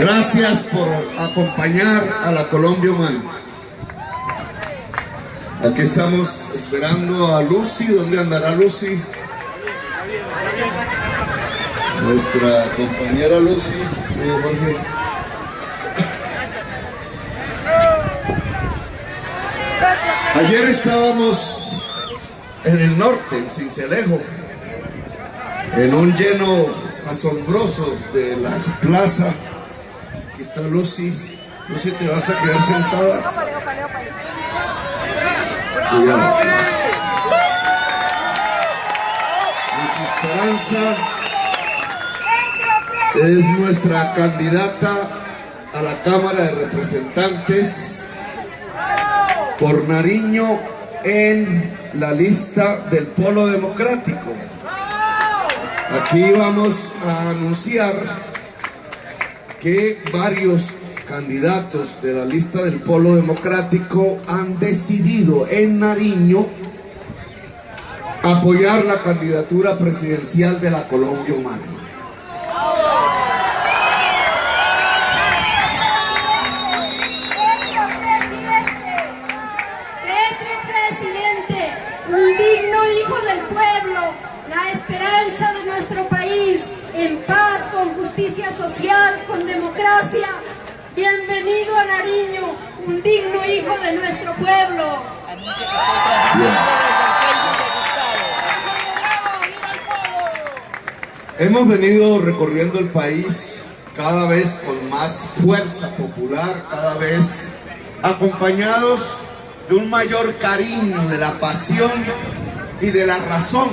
Gracias por acompañar a la Colombia Humana. Aquí estamos esperando a Lucy. ¿Dónde andará Lucy? Nuestra compañera Lucy. Jorge. Ayer estábamos en el norte, en Sincelejo, en un lleno asombroso de la plaza. Aquí está Lucy. Lucy, te vas a quedar sentada. Cuidado. Lucy Esperanza es nuestra candidata a la Cámara de Representantes por Nariño en la lista del Polo Democrático. Aquí vamos a anunciar que varios candidatos de la lista del Polo Democrático han decidido en Nariño apoyar la candidatura presidencial de la Colombia Humana. Presidente, un digno hijo del pueblo, la esperanza de nuestro país, en paz, con justicia social, con democracia. Bienvenido a Nariño, un digno hijo de nuestro pueblo. Bien. Hemos venido recorriendo el país cada vez con más fuerza popular, cada vez acompañados de un mayor cariño, de la pasión y de la razón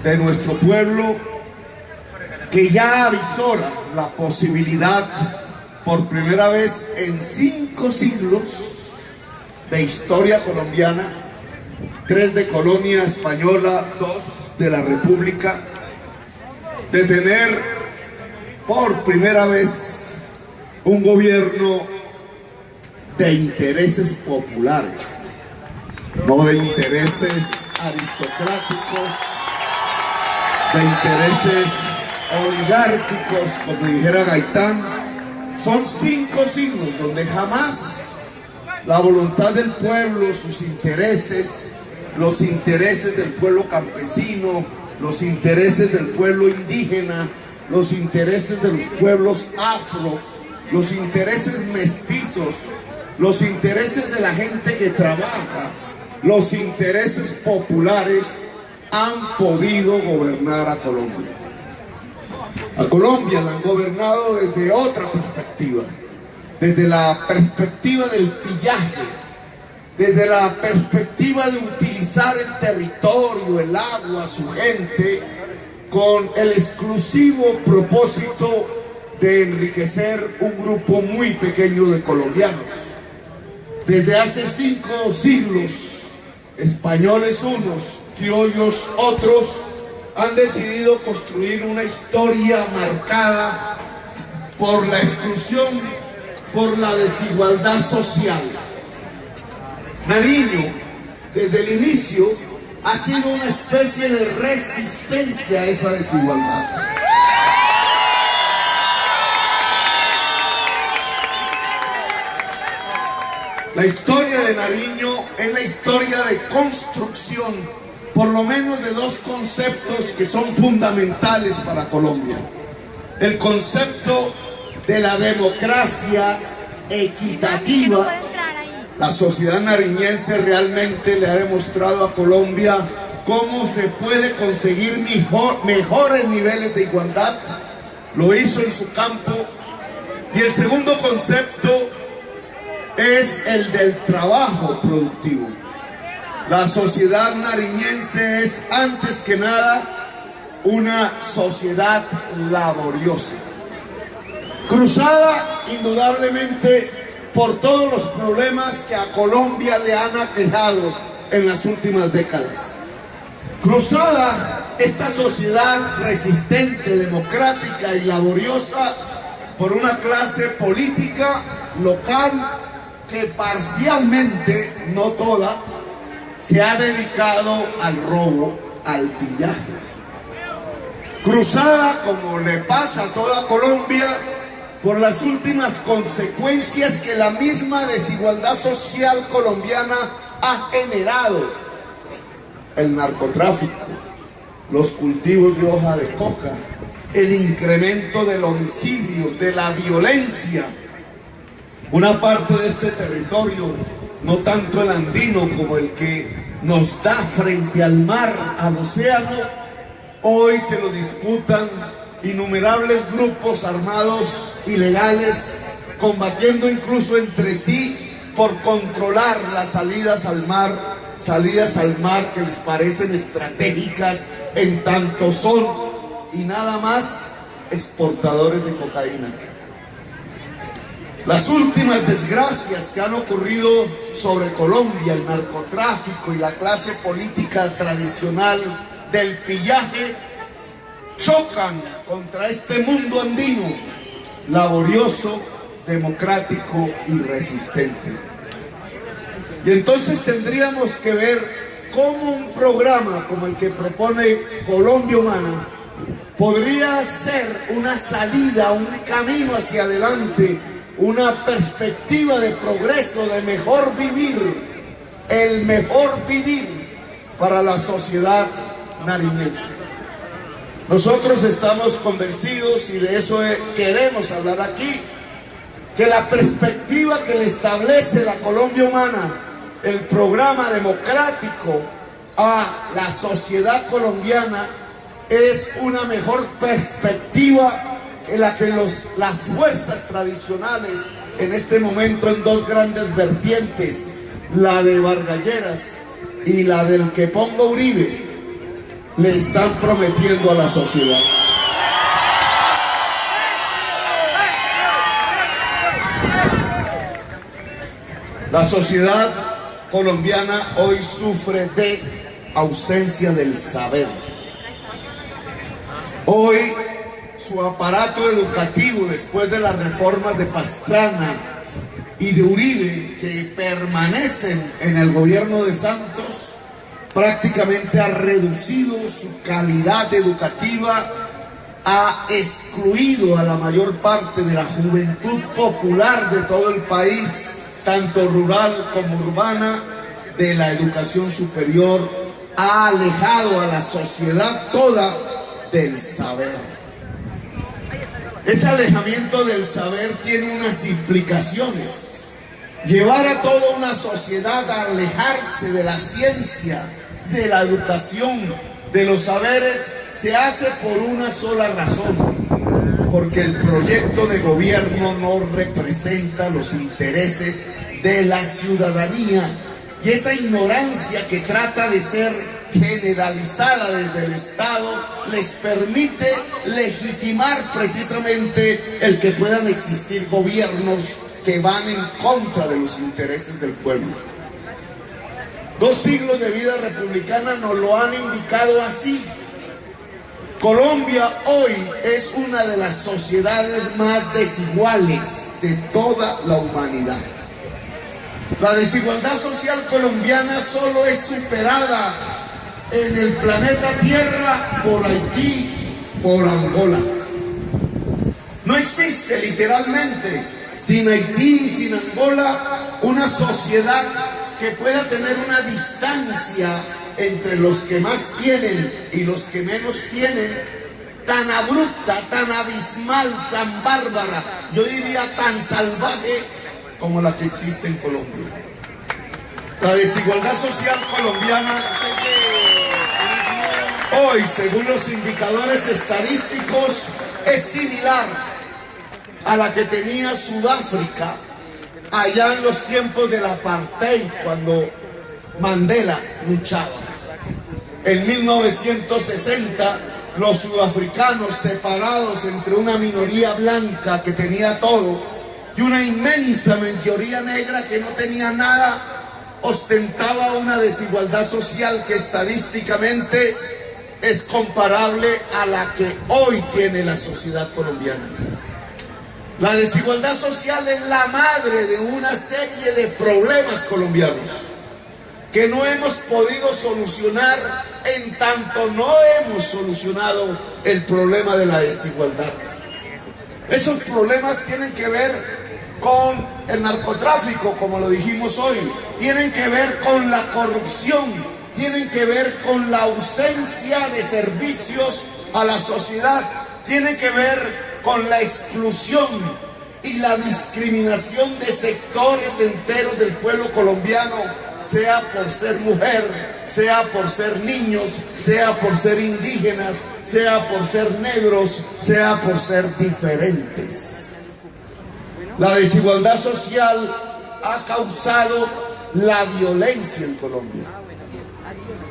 de nuestro pueblo, que ya avisora la posibilidad por primera vez en 5 siglos de historia colombiana, 3 de colonia española, 2 de la República, de tener por primera vez un gobierno de intereses populares, no de intereses aristocráticos, de intereses oligárquicos, como dijera Gaitán. Son 5 siglos donde jamás la voluntad del pueblo, sus intereses, los intereses del pueblo campesino, los intereses del pueblo indígena, los intereses de los pueblos afro, los intereses mestizos, los intereses de la gente que trabaja, los intereses populares han podido gobernar a Colombia. A Colombia la han gobernado desde otra perspectiva, desde la perspectiva del pillaje, desde la perspectiva de utilizar el territorio, el agua, su gente, con el exclusivo propósito de enriquecer un grupo muy pequeño de colombianos. Desde hace 5 siglos, españoles unos, criollos otros, han decidido construir una historia marcada por la exclusión, por la desigualdad social. Nariño, desde el inicio, ha sido una especie de resistencia a esa desigualdad. La historia de Nariño es la historia de construcción, por lo menos de 2 conceptos que son fundamentales para Colombia. El concepto de la democracia equitativa. La sociedad nariñense realmente le ha demostrado a Colombia cómo se puede conseguir mejores niveles de igualdad. Lo hizo en su campo. Y el segundo concepto es el del trabajo productivo. La sociedad nariñense es, antes que nada, una sociedad laboriosa, cruzada indudablemente por todos los problemas que a Colombia le han aquejado en las últimas décadas. Cruzada esta sociedad resistente, democrática y laboriosa por una clase política local que parcialmente, no toda, se ha dedicado al robo, al pillaje. Cruzada, como le pasa a toda Colombia, por las últimas consecuencias que la misma desigualdad social colombiana ha generado: el narcotráfico, los cultivos de hoja de coca, el incremento del homicidio, de la violencia. Una parte de este territorio, no tanto el andino como el que nos da frente al mar, al océano, hoy se lo disputan innumerables grupos armados ilegales, combatiendo incluso entre sí por controlar las salidas al mar que les parecen estratégicas, en tanto son y nada más exportadores de cocaína. Las últimas desgracias que han ocurrido sobre Colombia, el narcotráfico y la clase política tradicional del pillaje, chocan contra este mundo andino, laborioso, democrático y resistente. Y entonces tendríamos que ver cómo un programa como el que propone Colombia Humana podría ser una salida, un camino hacia adelante, una perspectiva de progreso, de mejor vivir, el mejor vivir para la sociedad nariñense. Nosotros estamos convencidos, y de eso queremos hablar aquí, que la perspectiva que le establece la Colombia Humana, el programa democrático a la sociedad colombiana, es una mejor perspectiva que la que las fuerzas tradicionales en este momento, en dos grandes vertientes, la de Vargas Lleras y la del que ponga Uribe, le están prometiendo a la sociedad. La sociedad colombiana hoy sufre de ausencia del saber. Hoy su aparato educativo, después de las reformas de Pastrana y de Uribe, que permanecen en el gobierno de Santos, prácticamente ha reducido su calidad educativa, ha excluido a la mayor parte de la juventud popular de todo el país, tanto rural como urbana, de la educación superior, ha alejado a la sociedad toda del saber. Ese alejamiento del saber tiene unas implicaciones. Llevar a toda una sociedad a alejarse de la ciencia, de la educación, de los saberes, se hace por una sola razón: porque el proyecto de gobierno no representa los intereses de la ciudadanía, y esa ignorancia que trata de ser generalizada desde el Estado les permite legitimar precisamente el que puedan existir gobiernos que van en contra de los intereses del pueblo. 2 siglos de vida republicana nos lo han indicado así. Colombia hoy es una de las sociedades más desiguales de toda la humanidad. La desigualdad social colombiana solo es superada en el planeta Tierra por Haití, por Angola. No existe literalmente, sin Haití, sin Angola, una sociedad que pueda tener una distancia entre los que más tienen y los que menos tienen, tan abrupta, tan abismal, tan bárbara, yo diría tan salvaje como la que existe en Colombia. La desigualdad social colombiana hoy, según los indicadores estadísticos, es similar a la que tenía Sudáfrica allá en los tiempos del apartheid, cuando Mandela luchaba. En 1960, los sudafricanos, separados entre una minoría blanca que tenía todo y una inmensa mayoría negra que no tenía nada, ostentaba una desigualdad social que estadísticamente es comparable a la que hoy tiene la sociedad colombiana. La desigualdad social es la madre de una serie de problemas colombianos que no hemos podido solucionar en tanto no hemos solucionado el problema de la desigualdad. Esos problemas tienen que ver con el narcotráfico, como lo dijimos hoy, tienen que ver con la corrupción, tienen que ver con la ausencia de servicios a la sociedad, tienen que ver con la exclusión y la discriminación de sectores enteros del pueblo colombiano, sea por ser mujer, sea por ser niños, sea por ser indígenas, sea por ser negros, sea por ser diferentes. La desigualdad social ha causado la violencia en Colombia.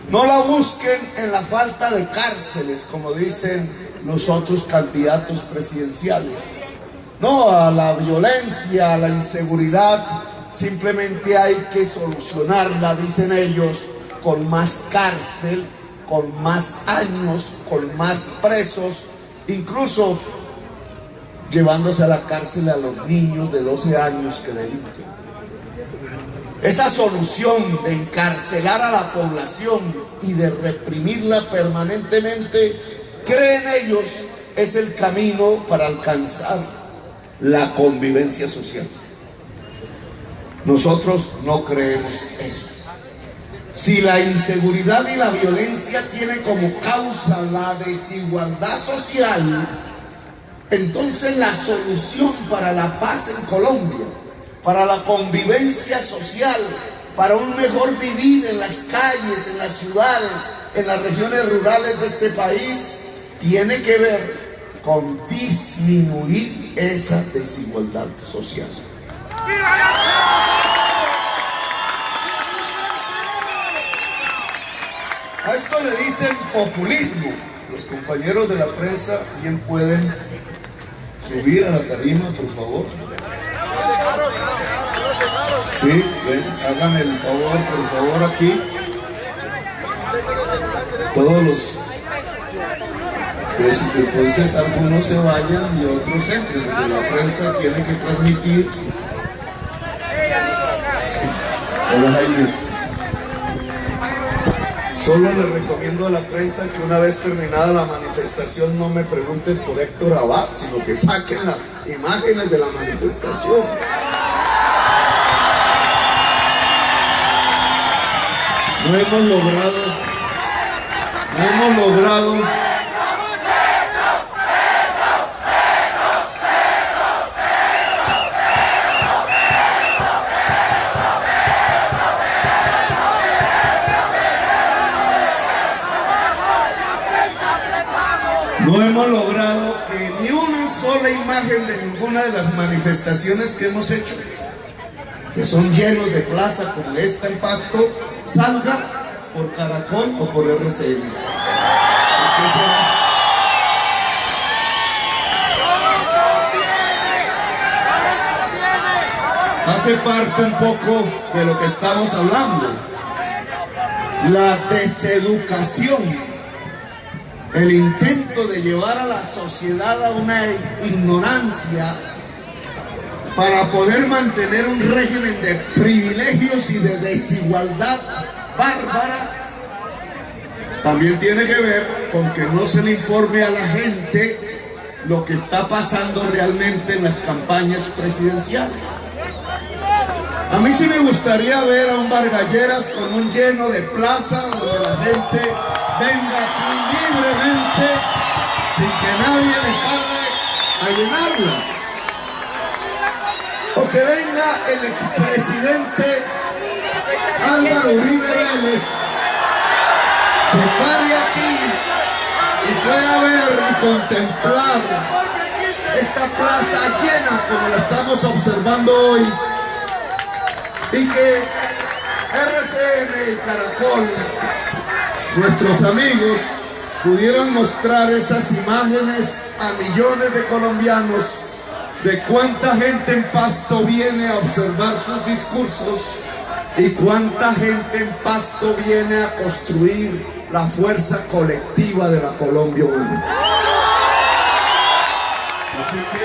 No la busquen en la falta de cárceles, como dicen los otros candidatos presidenciales. No, a la violencia, a la inseguridad, simplemente hay que solucionarla, dicen ellos, con más cárcel, con más años, con más presos, incluso llevándose a la cárcel a los niños de 12 años que delinquen. Esa solución de encarcelar a la población y de reprimirla permanentemente, creen ellos, es el camino para alcanzar la convivencia social. Nosotros no creemos eso. Si la inseguridad y la violencia tienen como causa la desigualdad social, entonces la solución para la paz en Colombia, para la convivencia social, para un mejor vivir en las calles, en las ciudades, en las regiones rurales de este país, tiene que ver con disminuir esa desigualdad social. A esto le dicen populismo. Los compañeros de la prensa bien pueden subir a la tarima, por favor. Sí, ven, hagan el favor, por favor, aquí. Todos los... Pues entonces algunos se vayan y otros entren, porque la prensa tiene que transmitir. Hola, Jaime. Solo les recomiendo a la prensa que una vez terminada la manifestación no me pregunten por Héctor Abad, sino que saquen las imágenes de la manifestación. No hemos logrado que ni una sola imagen de ninguna de las manifestaciones que hemos hecho, que son llenos de plaza como esta en Pasto, salga por Caracol o por RCN. ¿Por qué será? Hace parte un poco de lo que estamos hablando. La deseducación. El intento de llevar a la sociedad a una ignorancia para poder mantener un régimen de privilegios y de desigualdad bárbara, también tiene que ver con que no se le informe a la gente lo que está pasando realmente en las campañas presidenciales. A mí sí me gustaría ver a un Vargalleras con un lleno de plaza donde la gente venga aquí libremente sin que nadie le pague a llenarlas. O que venga el expresidente Álvaro Uribe Vélez, se pare aquí y pueda ver y contemplar esta plaza llena como la estamos observando hoy, y que RCN y Caracol, nuestros amigos, pudieron mostrar esas imágenes a millones de colombianos de cuánta gente en Pasto viene a observar sus discursos y cuánta gente en Pasto viene a construir la fuerza colectiva de la Colombia buena. Así que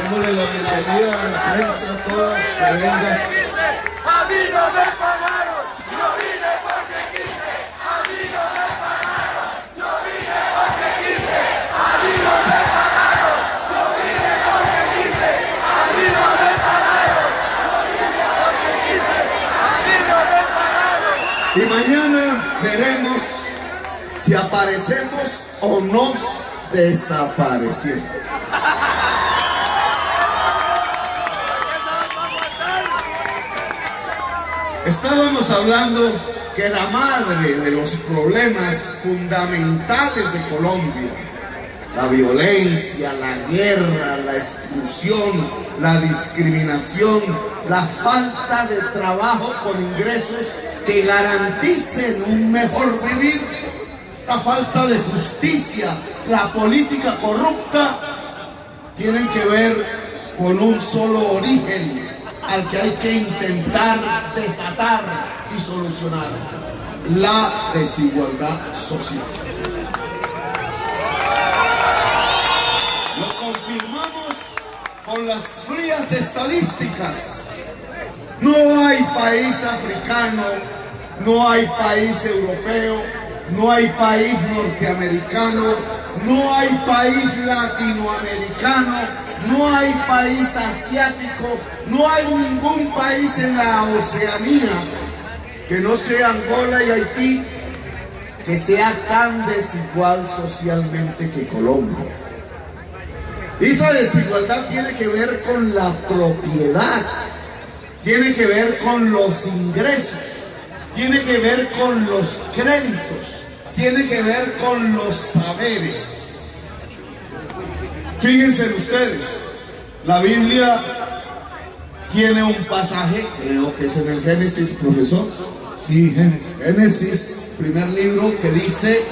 démosle la bienvenida a la prensa toda que venga. A mí no me pagaron, yo vine porque quise. A mí no me pagaron, yo vine porque quise. A mí no me pagaron, yo vine Y mañana veremos si aparecemos o nos desaparecemos. Estábamos hablando que la madre de los problemas fundamentales de Colombia, la violencia, la guerra, la exclusión, la discriminación, la falta de trabajo con ingresos que garanticen un mejor vivir, la falta de justicia, la política corrupta, tienen que ver con un solo origen al que hay que intentar desatar y solucionar: la desigualdad social. Lo confirmamos con las frías estadísticas. No hay país africano, no hay país europeo, no hay país norteamericano, no hay país latinoamericano, no hay país asiático, no hay ningún país en la Oceanía que no sea Angola y Haití que sea tan desigual socialmente que Colombia. Esa desigualdad tiene que ver con la propiedad, tiene que ver con los ingresos, tiene que ver con los créditos, tiene que ver con los saberes. Fíjense ustedes, la Biblia tiene un pasaje, creo que es en el Génesis, profesor. Sí, Génesis, primer libro, que dice: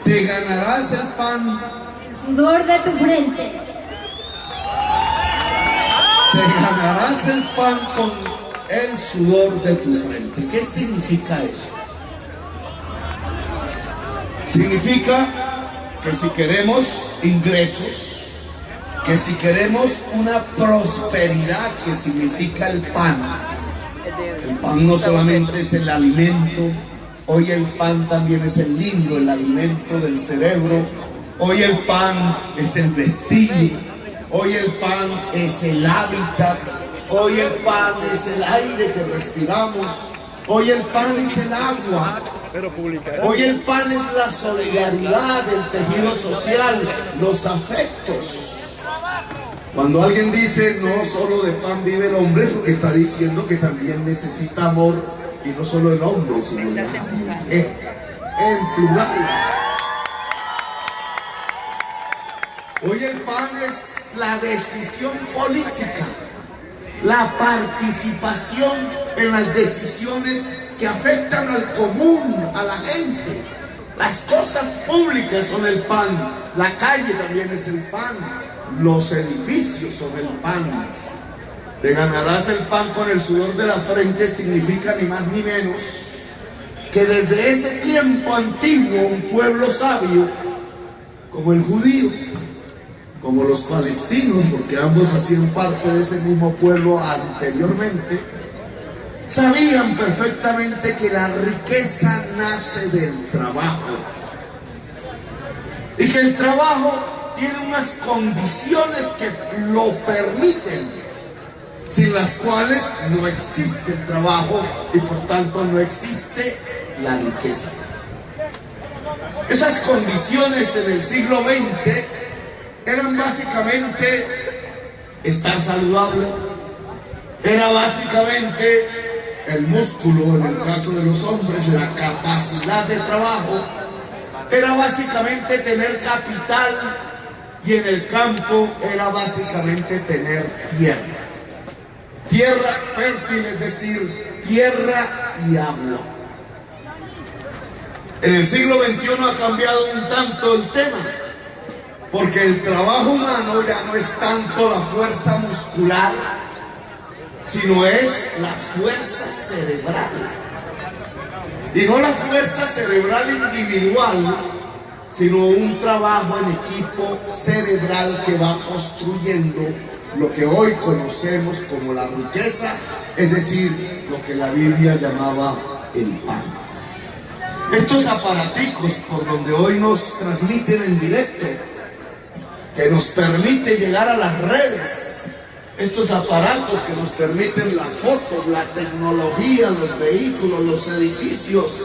te ganarás el pan, el sudor de tu frente. Te ganarás el pan con el sudor de tu frente. ¿Qué significa eso? Significa que si queremos ingresos, que si queremos una prosperidad, que significa el pan no solamente es el alimento, hoy el pan también es el libro, el alimento del cerebro, hoy el pan es el vestido, hoy el pan es el hábitat, hoy el pan es el aire que respiramos, hoy el pan es el agua, hoy el pan es la solidaridad, el tejido social, los afectos. Cuando alguien dice no solo de pan vive el hombre, es lo que está diciendo que también necesita amor, y no solo el hombre, sino la mujer, en plural. Hoy el pan es la decisión política, la participación en las decisiones que afectan al común, a la gente. Las cosas públicas son el pan, la calle también es el pan, los edificios son el pan. Te ganarás el pan con el sudor de la frente significa ni más ni menos que desde ese tiempo antiguo un pueblo sabio, como el judío, como los palestinos, porque ambos hacían parte de ese mismo pueblo anteriormente, sabían perfectamente que la riqueza nace del trabajo y que el trabajo tiene unas condiciones que lo permiten, sin las cuales no existe el trabajo y por tanto no existe la riqueza. Esas condiciones en el siglo XX eran básicamente estar saludable, era básicamente el músculo, en el caso de los hombres, la capacidad de trabajo, era básicamente tener capital, y en el campo era básicamente tener tierra. Tierra fértil, es decir, tierra y agua. En el siglo XXI ha cambiado un tanto el tema, porque el trabajo humano ya no es tanto la fuerza muscular, sino es la fuerza cerebral. Y no la fuerza cerebral individual, sino un trabajo en equipo cerebral que va construyendo lo que hoy conocemos como la riqueza, es decir, lo que la Biblia llamaba el pan. Estos aparaticos por donde hoy nos transmiten en directo, que nos permite llegar a las redes, estos aparatos que nos permiten las fotos, la tecnología, los vehículos, los edificios,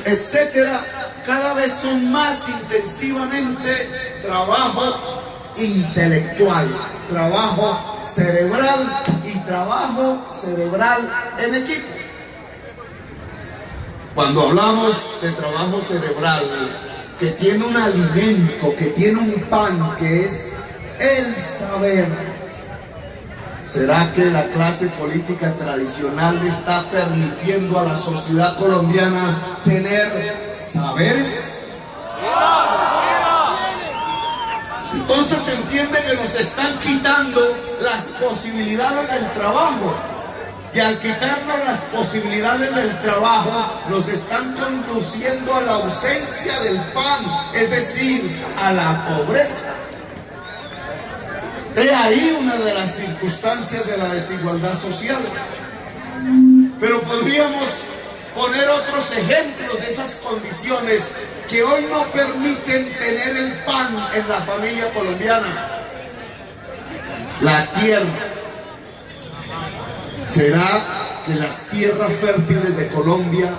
etcétera, cada vez son más intensivamente trabajo intelectual, trabajo cerebral y trabajo cerebral en equipo. Cuando hablamos de trabajo cerebral, que tiene un alimento, que tiene un pan, que es el saber, ¿será que la clase política tradicional le está permitiendo a la sociedad colombiana tener saberes? Entonces se entiende que nos están quitando las posibilidades del trabajo. Y al quitarnos las posibilidades del trabajo, nos están conduciendo a la ausencia del pan, es decir, a la pobreza. He ahí una de las circunstancias de la desigualdad social. Pero podríamos poner otros ejemplos de esas condiciones que hoy no permiten tener el pan en la familia colombiana. La tierra. ¿Será que las tierras fértiles de Colombia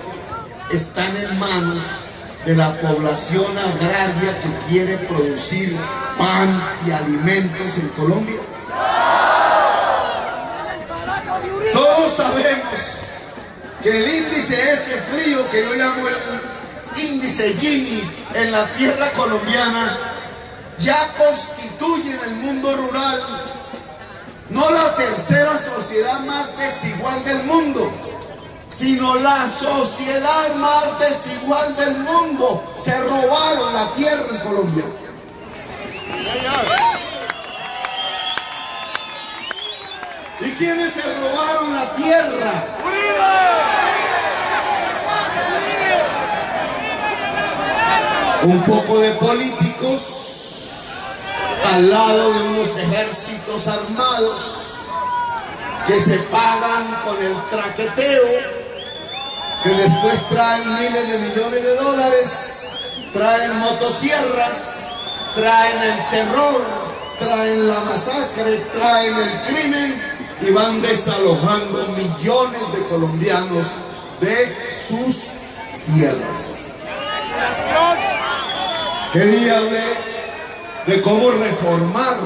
están en manos de la población agraria que quiere producir pan y alimentos en Colombia? Todos sabemos que el índice ese frío que yo llamo el índice Gini en la tierra colombiana ya constituye en el mundo rural no la tercera sociedad más desigual del mundo, sino la sociedad más desigual del mundo. Se robaron la tierra en Colombia. ¿Y quiénes se robaron la tierra? Un poco de políticos al lado de unos ejércitos armados que se pagan con el traqueteo, que después traen miles de millones de dólares, traen motosierras, traen el terror, traen la masacre, traen el crimen y van desalojando millones de colombianos de sus tierras. ¿Qué día de cómo reformar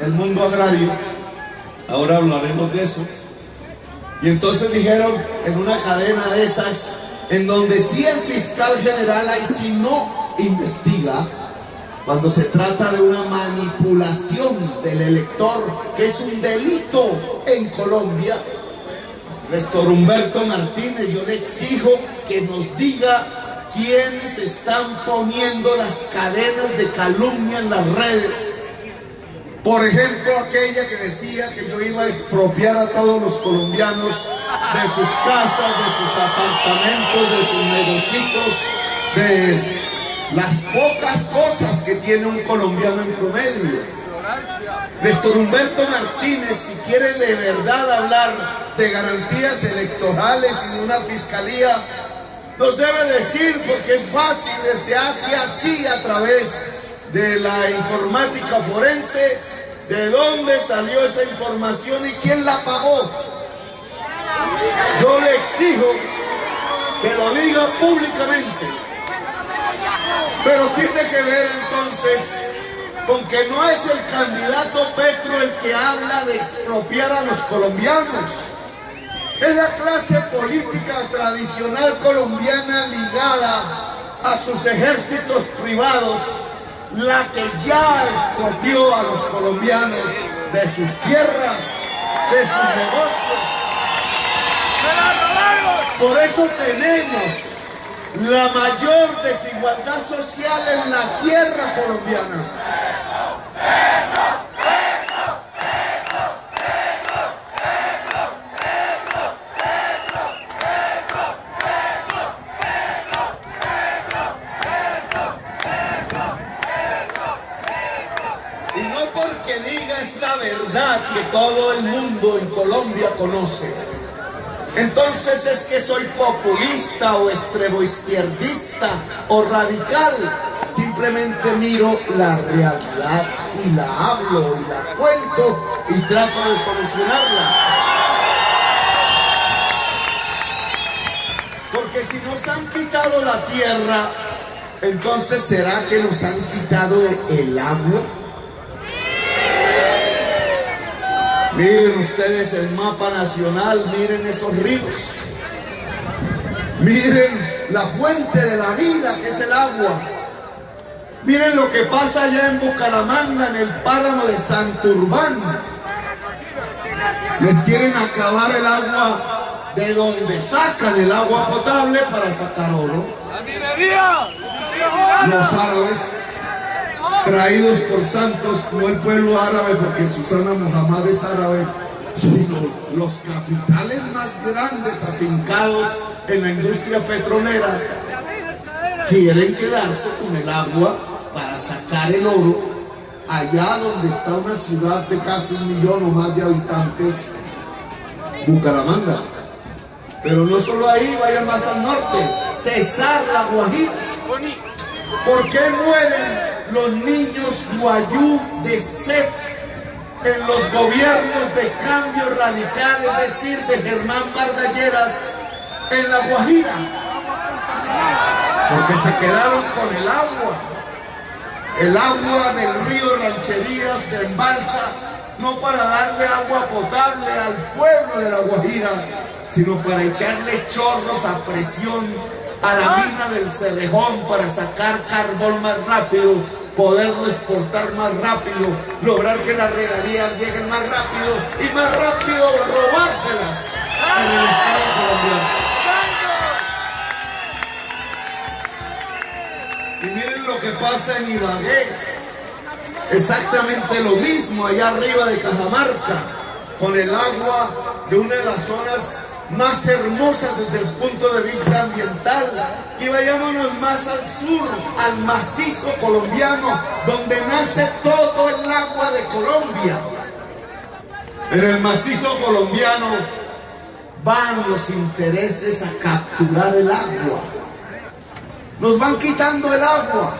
el mundo agrario? Ahora hablaremos de eso. Y entonces dijeron en una cadena de esas, en donde sí el fiscal general ahí sí no investiga, cuando se trata de una manipulación del elector, que es un delito en Colombia. Néstor Humberto Martínez, yo le exijo que nos diga quiénes están poniendo las cadenas de calumnia en las redes. Por ejemplo, aquella que decía que yo iba a expropiar a todos los colombianos de sus casas, de sus apartamentos, de sus negocios, de las pocas cosas que tiene un colombiano en promedio. Néstor Humberto Martínez, si quiere de verdad hablar de garantías electorales y de una fiscalía, nos debe decir, porque es fácil, se hace así a través de la informática forense, de dónde salió esa información y quién la pagó. Yo le exijo que lo diga públicamente. Pero tiene que ver entonces con que no es el candidato Petro el que habla de expropiar a los colombianos. Es la clase política tradicional colombiana ligada a sus ejércitos privados la que ya expropió a los colombianos de sus tierras, de sus negocios. Por eso tenemos la mayor desigualdad social en la tierra colombiana. Y no porque diga esta verdad que todo el mundo en Colombia conoce, entonces es que soy populista o extremo izquierdista o radical. Simplemente simplemente miro la realidad y la hablo y la cuento y trato de solucionarla. Porque si nos han quitado la tierra, entonces ¿será que nos han quitado el agua? Miren ustedes el mapa nacional, miren esos ríos. Miren la fuente de la vida que es el agua. Miren lo que pasa allá en Bucaramanga, en el páramo de Santurbán. Les quieren acabar el agua de donde sacan el agua potable para sacar oro. Los árabes, traídos por santos, no el pueblo árabe, porque Susana Muhammad es árabe, sino los capitales más grandes afincados en la industria petrolera, quieren quedarse con el agua para sacar el oro allá donde está una ciudad de casi 1 millón o más de habitantes, Bucaramanga. Pero no solo ahí, vayan más al norte, Cesar, La Guajira. ¿Por qué mueren los niños guayú de sed en los gobiernos de cambio radical, es decir, de Germán Vargas en La Guajira? Porque se quedaron con el agua. El agua del río Ranchería se embalsa no para darle agua potable al pueblo de La Guajira, sino para echarle chorros a presión a la mina del Cerrejón para sacar carbón más rápido, poderlo exportar más rápido, lograr que las regalías lleguen más rápido y más rápido robárselas en el Estado colombiano. Y miren lo que pasa en Ibagué, exactamente lo mismo allá arriba de Cajamarca, con el agua de una de las zonas más hermosas desde el punto de vista ambiental. Y vayámonos más al sur, al macizo colombiano, donde nace todo el agua de Colombia. En el macizo colombiano van los intereses a capturar el agua. Nos van quitando el agua,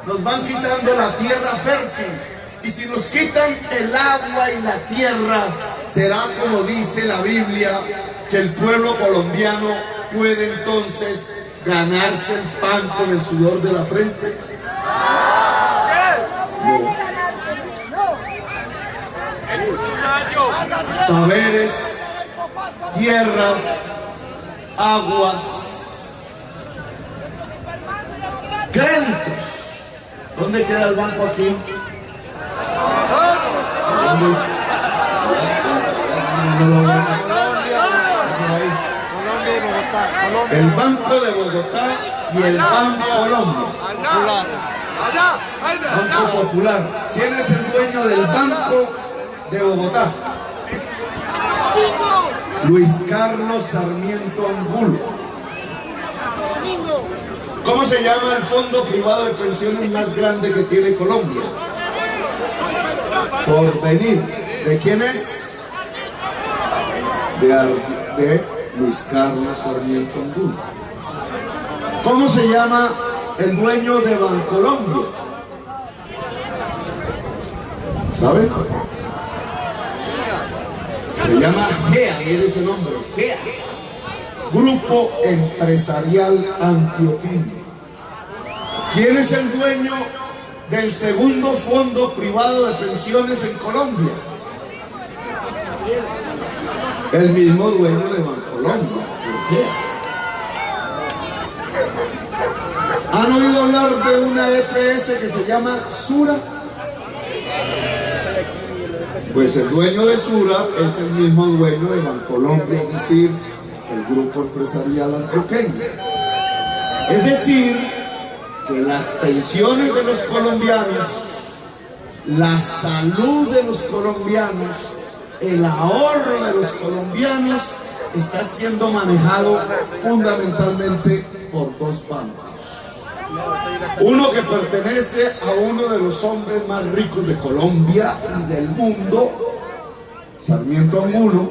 nos van quitando la tierra fértil. Y si nos quitan el agua y la tierra, será como dice la Biblia, que el pueblo colombiano puede entonces ganarse el pan con el sudor de la frente. No. Saberes, tierras, aguas, créditos. ¿Dónde queda el banco aquí? No lo vemos. El Banco de Bogotá y el Banco Colombia. Banco Popular. ¿Quién es el dueño del Banco de Bogotá? Luis Carlos Sarmiento Angulo. ¿Cómo se llama el fondo privado de pensiones más grande que tiene Colombia? Porvenir. ¿De quién es? De Luis Carlos Sarmiento Angulo. ¿Cómo se llama el dueño de Bancolombia? ¿Saben? Se llama GEA, mire ese nombre, GEA. Grupo Empresarial Antioqueño. ¿Quién es el dueño del segundo fondo privado de pensiones en Colombia? El mismo dueño de Bancolombia. ¿Han oído hablar de una EPS que se llama Sura? Pues el dueño de Sura es el mismo dueño de Bancolombia, es decir, el grupo empresarial antioqueño. Es decir, que las pensiones de los colombianos, la salud de los colombianos, el ahorro de los colombianos está siendo manejado fundamentalmente por dos bancos. Uno que pertenece a uno de los hombres más ricos de Colombia y del mundo, Sarmiento Angulo,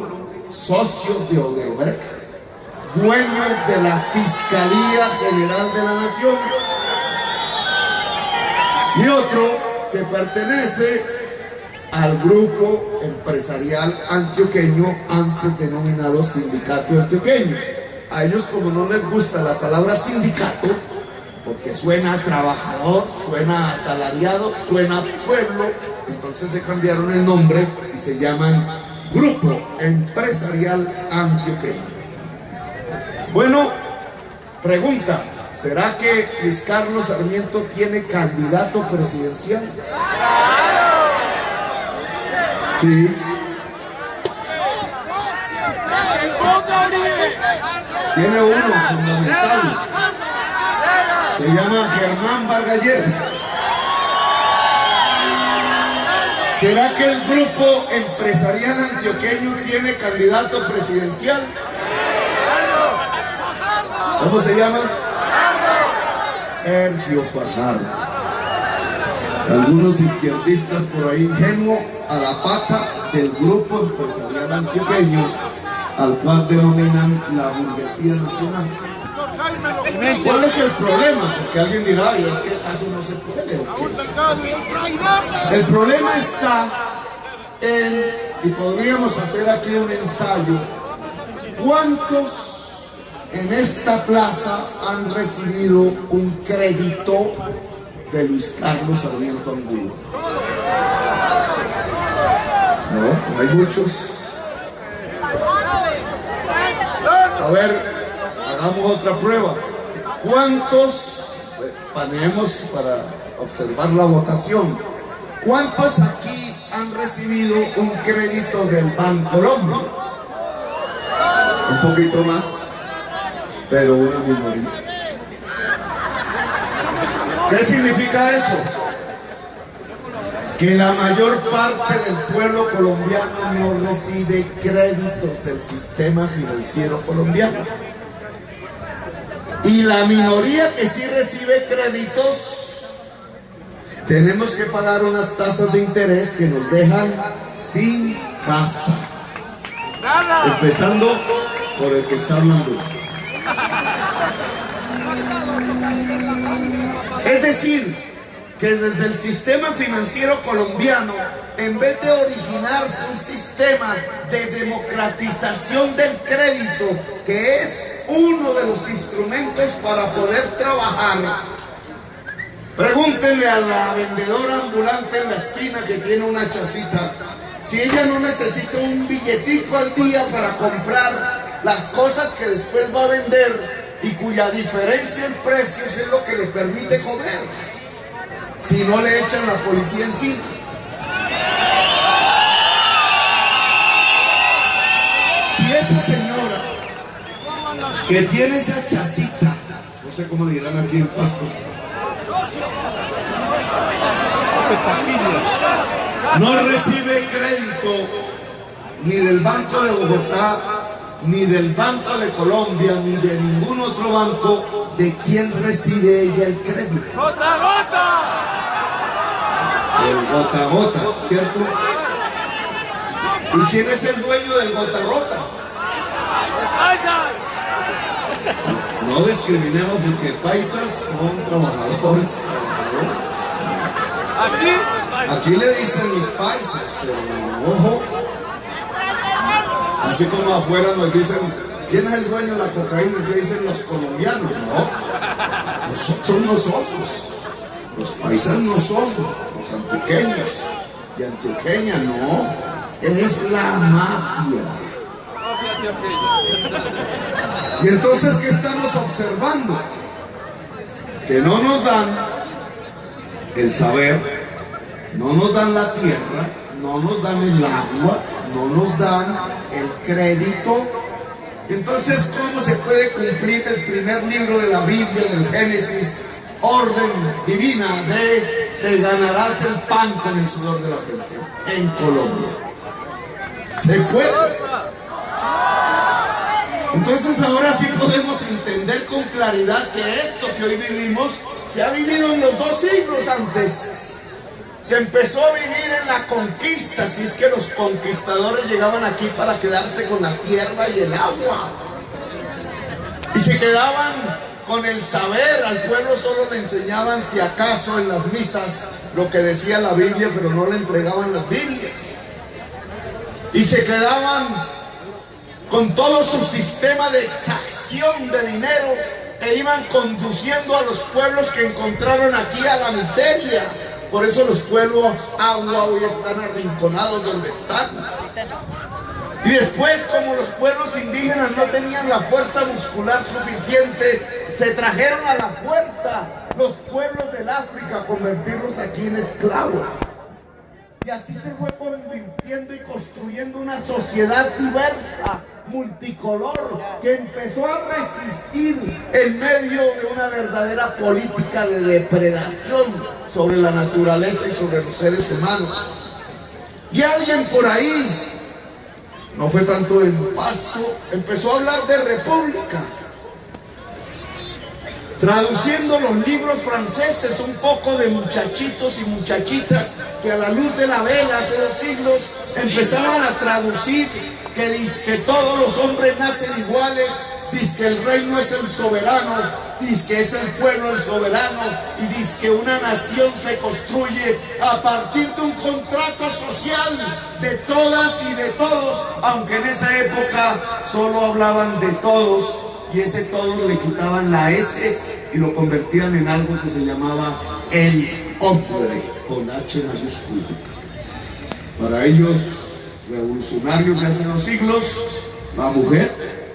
socio de Odebrecht, dueño de la Fiscalía General de la Nación. y otro que pertenece al grupo empresarial antioqueño, antes denominado Sindicato Antioqueño. A ellos, como no les gusta la palabra sindicato, porque suena a trabajador, suena a asalariado, suena a pueblo, entonces se cambiaron el nombre y se llaman Grupo Empresarial Antioqueño. Bueno, pregunta, ¿será que Luis Carlos Sarmiento tiene candidato presidencial? Sí. Tiene uno fundamental. Se llama Germán Vargas Lleras. ¿Será que el grupo empresarial antioqueño tiene candidato presidencial? ¿Cómo se llama? Sergio Fajardo. Algunos izquierdistas por ahí ingenuos a la pata del grupo empresarial antioqueño, al cual denominan la burguesía nacional. ¿Cuál es el problema? Porque alguien dirá, ¿y es que acaso no se puede? El problema está en, y podríamos hacer aquí un ensayo, ¿cuántos en esta plaza han recibido un crédito de Luis Carlos Sarmiento Angulo? No, hay muchos. A ver, hagamos otra prueba. ¿Cuántos, panemos para observar la votación, cuántos aquí han recibido un crédito del Bancolombia? Un poquito más, pero una minoría. ¿Qué significa eso? Que la mayor parte del pueblo colombiano no recibe créditos del sistema financiero colombiano. Y la minoría que sí recibe créditos, tenemos que pagar unas tasas de interés que nos dejan sin casa. Empezando por el que está hablando. Es decir, que desde el sistema financiero colombiano, en vez de originarse un sistema de democratización del crédito, que es uno de los instrumentos para poder trabajar, pregúntenle a la vendedora ambulante en la esquina que tiene una chacita, si ella no necesita un billetico al día para comprar las cosas que después va a vender y cuya diferencia en precios es lo que le permite comer, si no le echan la policía encima. Si esa señora que tiene esa chacita, no sé cómo le dirán aquí en Pasto, no recibe crédito ni del Banco de Bogotá, ni del Banco de Colombia, ni de ningún otro banco, ¿de quién recibe ella el crédito? ¡Gota a gota! El gota a gota, ¿cierto? ¿Y quién es el dueño del gota a gota? No discriminemos, porque paisas son trabajadores. Aquí le dicen los paisas, pero ojo, así como afuera nos dicen, ¿quién es el dueño de la cocaína? Y dicen los colombianos. No, nosotros no somos, los paisas no somos, los antioqueños y antioqueñas no, es la mafia. Y entonces, ¿qué estamos observando? Que no nos dan el saber, no nos dan la tierra, no nos dan el agua, no nos dan el crédito. Entonces, ¿cómo se puede cumplir el primer libro de la Biblia, del Génesis, orden divina de te ganarás el pan con el sudor de la frente en Colombia? ¿Se puede? Entonces ahora sí podemos entender con claridad que esto que hoy vivimos se ha vivido en los 2 siglos antes. Se empezó a vivir en la conquista, si es que los conquistadores llegaban aquí para quedarse con la tierra y el agua. Y se quedaban con el saber. Al pueblo solo le enseñaban, si acaso, en las misas lo que decía la Biblia, pero no le entregaban las Biblias. Y se quedaban con todo su sistema de exacción de dinero e iban conduciendo a los pueblos que encontraron aquí a la miseria. Por eso los pueblos agua hoy están arrinconados donde están. Y después, como los pueblos indígenas no tenían la fuerza muscular suficiente, se trajeron a la fuerza los pueblos del África a convertirlos aquí en esclavos. Y así se fue convirtiendo y construyendo una sociedad diversa, multicolor, que empezó a resistir en medio de una verdadera política de depredación sobre la naturaleza y sobre los seres humanos. Y alguien por ahí, no fue tanto el Pasto, empezó a hablar de república, traduciendo los libros franceses, un poco de muchachitos y muchachitas que a la luz de la vela hace 2 siglos empezaban a traducir que todos los hombres nacen iguales, que el reino es el soberano, que es el pueblo el soberano, y que una nación se construye a partir de un contrato social de todas y de todos, aunque en esa época solo hablaban de todos, y ese todos le quitaban la S y lo convertían en algo que se llamaba el hombre, con H mayúscula. Para ellos, revolucionarios de hace 2 siglos, la mujer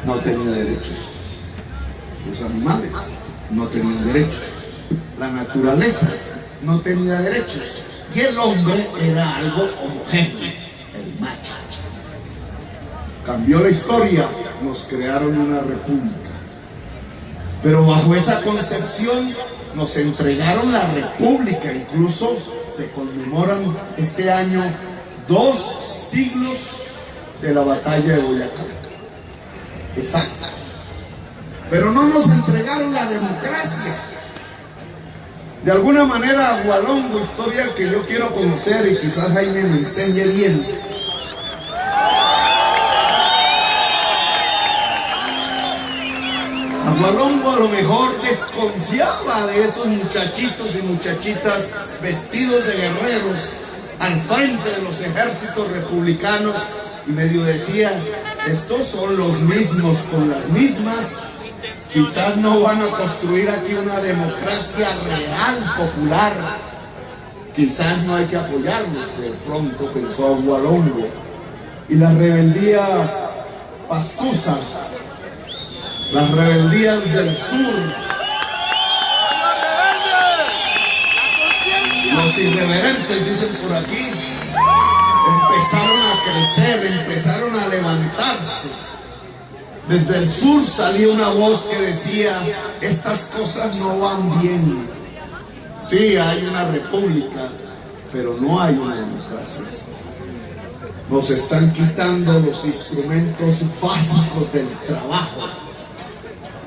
no tenía derechos, los animales no tenían derechos, la naturaleza no tenía derechos, y el hombre era algo homogéneo, el macho. Cambió la historia, nos crearon una república, pero bajo esa concepción nos entregaron la república. Incluso se conmemoran este año 2 siglos de la batalla de Boyacá. Exacto. Pero no nos entregaron la democracia. De alguna manera, Agualongo, historia que yo quiero conocer y quizás Jaime me enseñe bien. Agualongo a lo mejor desconfiaba de esos muchachitos y muchachitas vestidos de guerreros al frente de los ejércitos republicanos, y medio decía, estos son los mismos con las mismas, quizás no van a construir aquí una democracia real, popular, quizás no hay que apoyarnos. De pronto pensó Agualongo, y la rebeldía pastusa, las rebeldías del sur, los irreverentes, dicen por aquí, empezaron a crecer, empezaron a levantarse. Desde el sur salió una voz que decía, estas cosas no van bien. Sí, hay una república, pero no hay una democracia. Nos están quitando los instrumentos básicos del trabajo,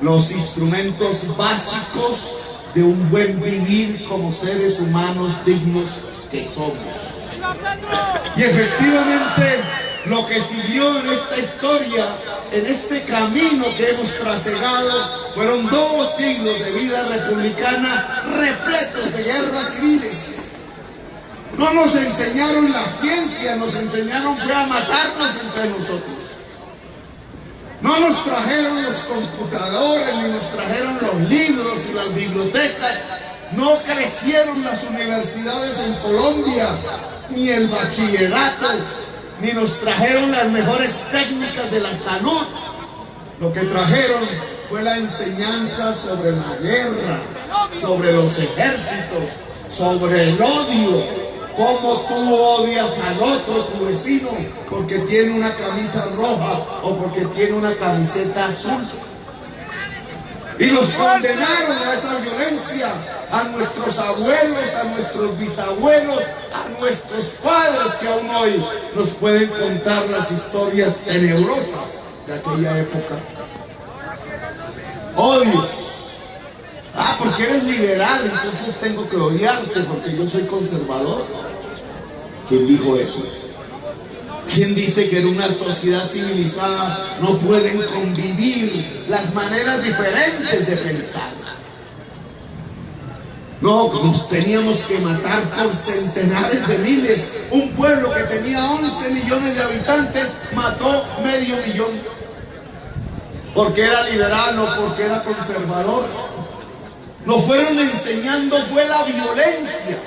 los instrumentos básicos de un buen vivir como seres humanos dignos que somos. Y efectivamente, lo que siguió en esta historia, en este camino que hemos trasegado, fueron 2 siglos de vida republicana repletos de guerras civiles. No nos enseñaron la ciencia, nos enseñaron fue a matarnos entre nosotros. No nos trajeron los computadores, ni nos trajeron los libros y las bibliotecas. No crecieron las universidades en Colombia, ni el bachillerato, ni nos trajeron las mejores técnicas de la salud. Lo que trajeron fue la enseñanza sobre la guerra, sobre los ejércitos, sobre el odio. Cómo tú odias al otro, tu vecino, porque tiene una camisa roja o porque tiene una camiseta azul. Y nos condenaron a esa violencia, a nuestros abuelos, a nuestros bisabuelos, a nuestros padres, que aún hoy nos pueden contar las historias tenebrosas de aquella época. Odios. Porque eres liberal, entonces tengo que odiarte porque yo soy conservador. ¿Quién dijo eso? ¿Quién dice que en una sociedad civilizada no pueden convivir las maneras diferentes de pensar? No, nos teníamos que matar por centenares de miles. Un pueblo que tenía 11 millones de habitantes mató medio millón. Porque era liberal o porque era conservador. Nos fueron enseñando fue la violencia.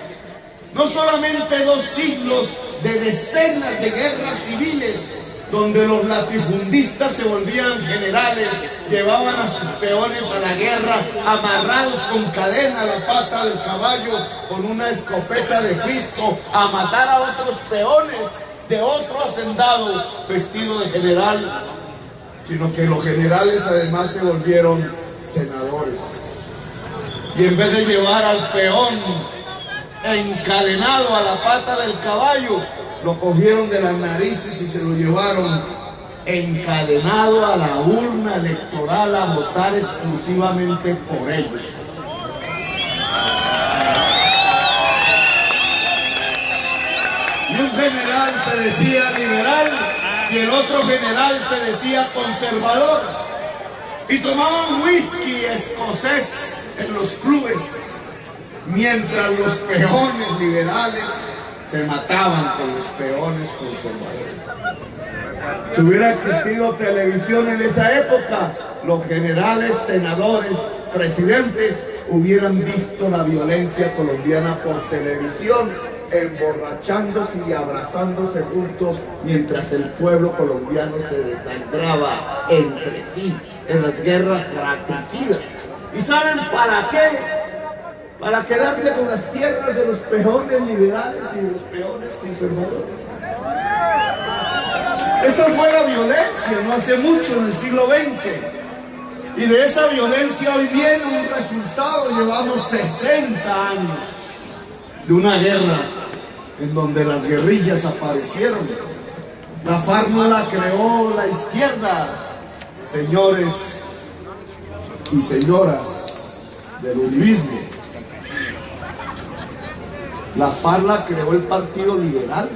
No solamente 2 siglos de decenas de guerras civiles, donde los latifundistas se volvían generales, llevaban a sus peones a la guerra, amarrados con cadena a la pata del caballo, con una escopeta de Fisco, a matar a otros peones de otro hacendado vestido de general, sino que los generales además se volvieron senadores. Y en vez de llevar al peón encadenado a la pata del caballo, lo cogieron de las narices y se lo llevaron encadenado a la urna electoral a votar exclusivamente por ellos. Y un general se decía liberal y el otro general se decía conservador. Y tomaban whisky escocés en los clubes, mientras los peones liberales se mataban con los peones conservadores. Si hubiera existido televisión en esa época, los generales, senadores, presidentes hubieran visto la violencia colombiana por televisión, emborrachándose y abrazándose juntos mientras el pueblo colombiano se desangraba entre sí en las guerras fratricidas. ¿Y saben para qué? Para quedarse con las tierras de los peones liberales y de los peones conservadores. Esa fue la violencia no hace mucho, en el siglo XX. Y de esa violencia hoy viene un resultado. Llevamos 60 años de una guerra en donde las guerrillas aparecieron. La FARC no la creó la izquierda, señores y señoras del uribismo. La FARC la creó el Partido Liberal.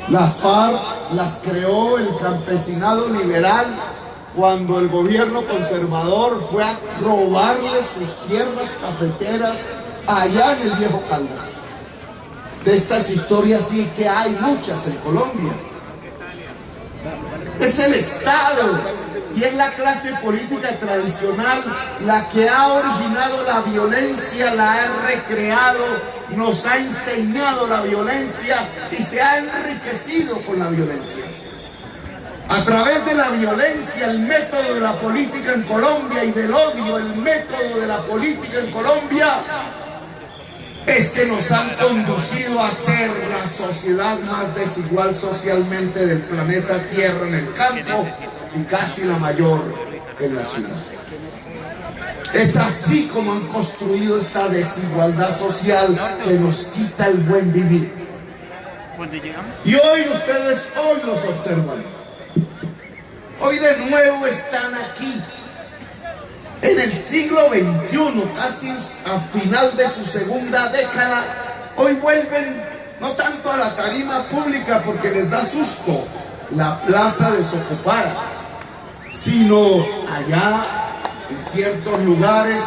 La FARC las creó el campesinado liberal cuando el gobierno conservador fue a robarle sus tierras cafeteras allá en el Viejo Caldas. De estas historias sí que hay muchas en Colombia. Es el Estado y es la clase política tradicional la que ha originado la violencia, la ha recreado, nos ha enseñado la violencia y se ha enriquecido con la violencia. A través de la violencia, el método de la política en Colombia y del odio, el método de la política en Colombia es que nos han conducido a ser la sociedad más desigual socialmente del planeta Tierra en el campo y casi la mayor en la ciudad. Es así como han construido esta desigualdad social que nos quita el buen vivir. Y hoy ustedes nos observan. Hoy de nuevo están aquí. En el siglo XXI, casi a final de su segunda década, hoy vuelven no tanto a la tarima pública porque les da susto la plaza desocupada, sino allá en ciertos lugares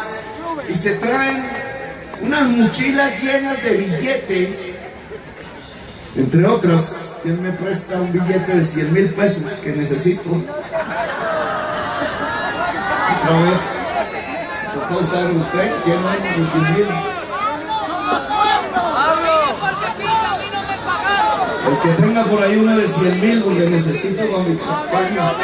y se traen unas mochilas llenas de billetes, entre otras. ¿Quién me presta un billete de 100,000 pesos que necesito? Otra vez, ¿toca usar usted? ¿Quién hay de 100,000? El que tenga por ahí uno de 100,000 porque necesito con mi campaña.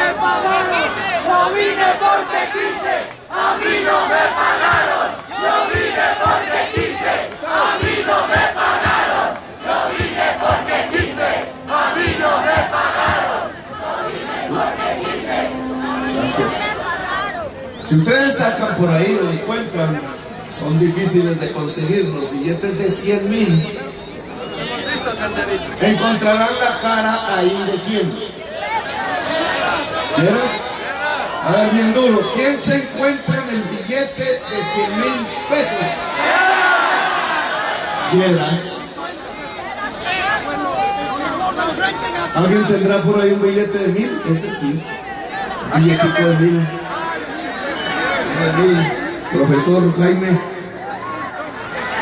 Yo vine porque quise, a mí no me pagaron. Yo vine porque quise, a mí no me pagaron. Yo vine porque quise, a mí no me pagaron. Yo vine porque quise. Gracias. Si ustedes sacan por ahí o encuentran, son difíciles de conseguir los billetes de 100,000. Encontrarán la cara ahí de quién. ¿Vieras? A ver, bien duro. ¿Quién se encuentra en el billete de 100,000 pesos? Lleras. ¿Alguien tendrá por ahí un billete de 1000? Ese sí. Un billetito de 1000. Profesor Jaime.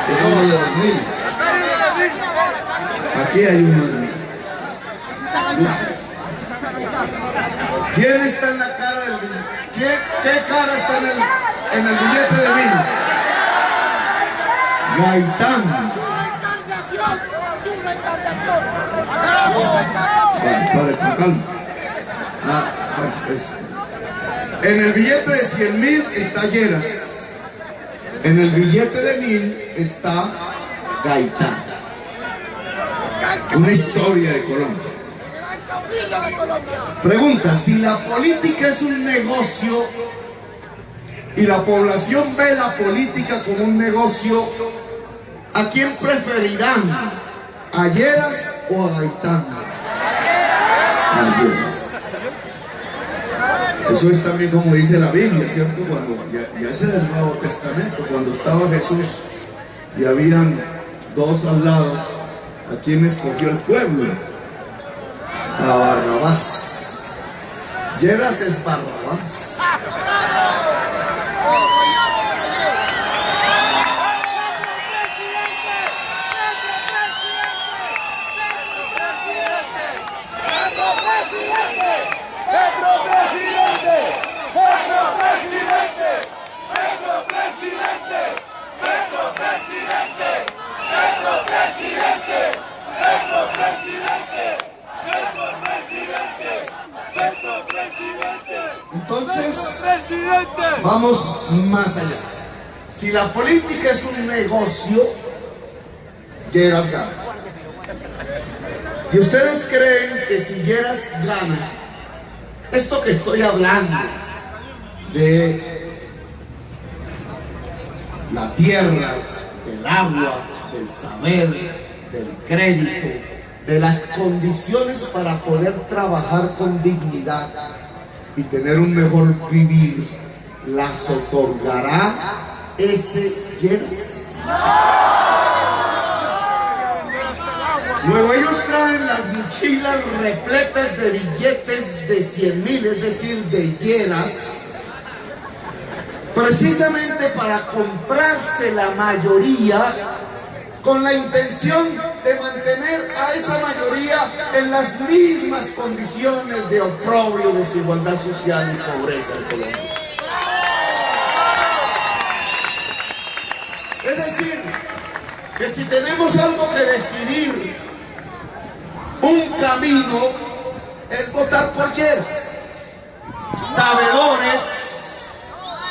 Tenemos de 2000. Aquí hay uno de 1000. ¿Quién está en la cara del billete? ¿Qué cara está en el billete de 1000? Gaitán. Vale, con calma. En el billete de 100.000 está Lleras. En el billete de 1000 está Gaitán. Una historia de Colombia. Pregunta: si la política es un negocio y la población ve la política como un negocio, ¿a quién preferirán? ¿A Lleras o a Gaitán? A Lleras. Eso es también como dice la Biblia, ¿cierto? Cuando ya es en el Nuevo Testamento, cuando estaba Jesús y habían dos al lado, ¿a quién escogió el pueblo? A Barrabás. Lleras es Barrabás. Entonces, vamos más allá. Si la política es un negocio, Lleras gana. ¿Y ustedes creen que si Lleras gana, esto que estoy hablando de la tierra, del agua, del saber, del crédito, de las condiciones para poder trabajar con dignidad y tener un mejor vivir, las otorgará ese Lleras? Luego ellos traen las mochilas repletas de billetes de 100.000, es decir, de Lleras, precisamente para comprarse la mayoría, con la intención de mantener a esa mayoría en las mismas condiciones de oprobio, desigualdad social y pobreza en Colombia. Es decir, que si tenemos algo que decidir, un camino es votar por Lleras, sabedores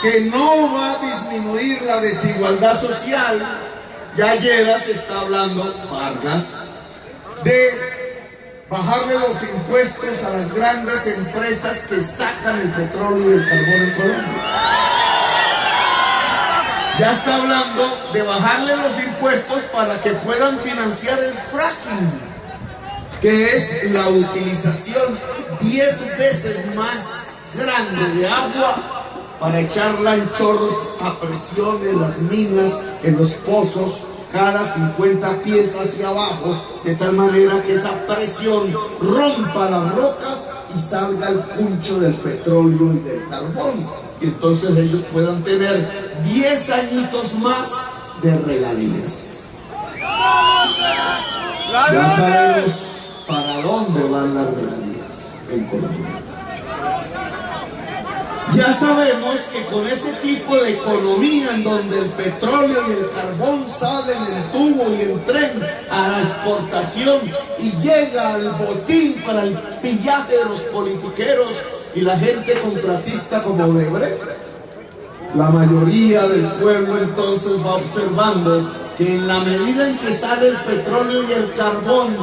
que no va a disminuir la desigualdad social. Ya Lleras está hablando, Vargas, de bajarle los impuestos a las grandes empresas que sacan el petróleo y el carbón en Colombia. Ya está hablando de bajarle los impuestos para que puedan financiar el fracking, que es la utilización 10 veces más grande de agua para echarla en chorros a presión en las minas, en los pozos, cada 50 pies hacia abajo, de tal manera que esa presión rompa las rocas y salga el puncho del petróleo y del carbón. Y entonces ellos puedan tener 10 añitos más de regalías. Ya sabemos para dónde van las regalías en Colombia. Ya sabemos que con ese tipo de economía en donde el petróleo y el carbón salen en tubo y en tren a la exportación y llega al botín para el pillaje de los politiqueros y la gente contratista como Odebrecht, la mayoría del pueblo entonces va observando que en la medida en que sale el petróleo y el carbón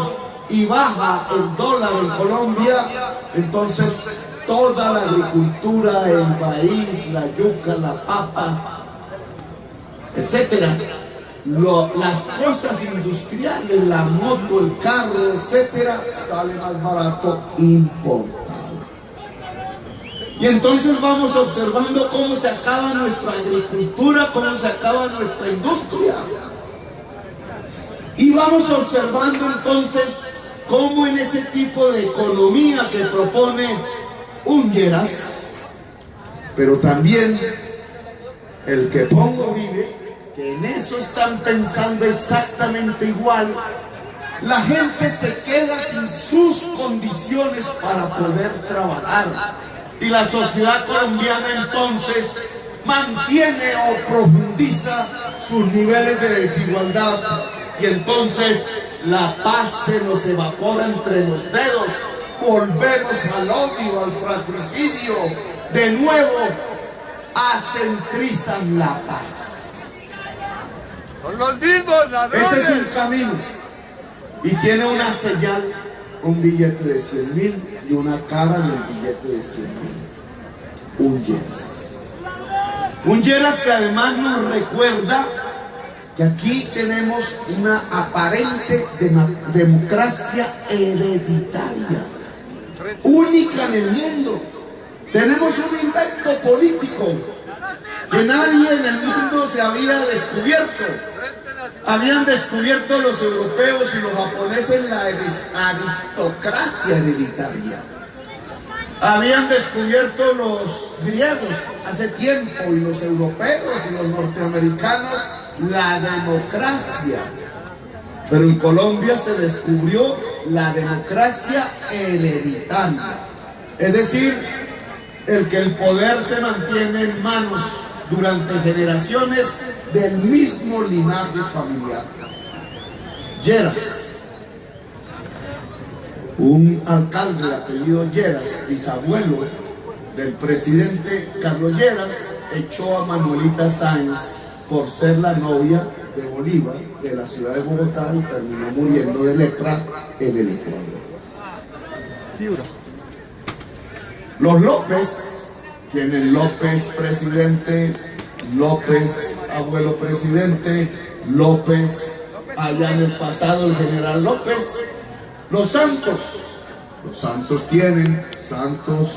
y baja el dólar en Colombia, entonces toda la agricultura, el maíz, la yuca, la papa, etcétera, las cosas industriales, la moto, el carro, etcétera, sale más barato importado. Y entonces vamos observando cómo se acaba nuestra agricultura, cómo se acaba nuestra industria. Y vamos observando entonces cómo en ese tipo de economía que propone Lleras, pero también el que pongo vive, que en eso están pensando exactamente igual, la gente se queda sin sus condiciones para poder trabajar. Y la sociedad colombiana entonces mantiene o profundiza sus niveles de desigualdad. Y entonces la paz se nos evapora entre los dedos. Volvemos al odio, al fratricidio. De nuevo acentrizan la paz. Son los mismos ladrones. Ese es el camino. Y tiene una señal, un billete de 100.000 y una cara del billete de 100.000. Lleras que además nos recuerda que aquí tenemos una aparente democracia hereditaria, única en el mundo. Tenemos un invento político que nadie en el mundo se había descubierto. Habían descubierto los europeos y los japoneses la aristocracia hereditaria. Habían descubierto los griegos hace tiempo y los europeos y los norteamericanos la democracia. Pero en Colombia se descubrió la democracia hereditaria. Es decir, el que el poder se mantiene en manos durante generaciones del mismo linaje familiar. Lleras, un alcalde de apellido Lleras, bisabuelo del presidente Carlos Lleras, echó a Manuelita Sáenz por ser la novia de Bolívar de la ciudad de Bogotá y terminó muriendo de lepra en el Ecuador. Los López tienen López presidente, López abuelo presidente, López allá en el pasado el general López. Los Santos tienen Santos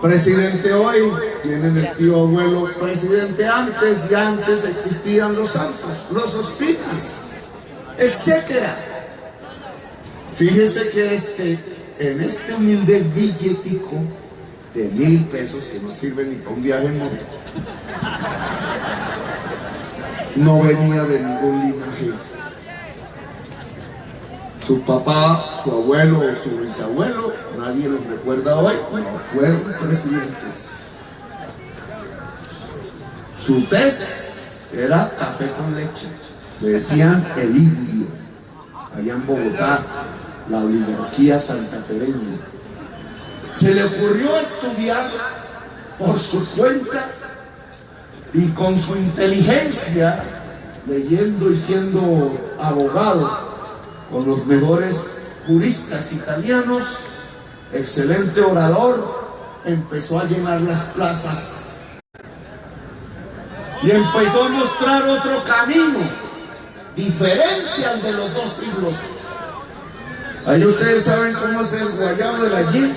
presidente hoy, tienen el tío abuelo presidente antes, y antes existían los Santos, los Ospinas, etcétera. Fíjese que en este humilde billetico de 1.000 pesos, que no sirve ni para un viaje en moto, no venía de ningún linaje. Su papá, su abuelo o su bisabuelo, nadie los recuerda hoy, no fueron presidentes. Su tez era café con leche, le decían el indio, allá en Bogotá, la oligarquía santafereña. Se le ocurrió estudiar por su cuenta y con su inteligencia, leyendo y siendo abogado con los mejores juristas italianos, excelente orador, empezó a llenar las plazas y empezó a mostrar otro camino diferente al de los 2 siglos. Ahí ustedes saben cómo es el guayabo de la Y.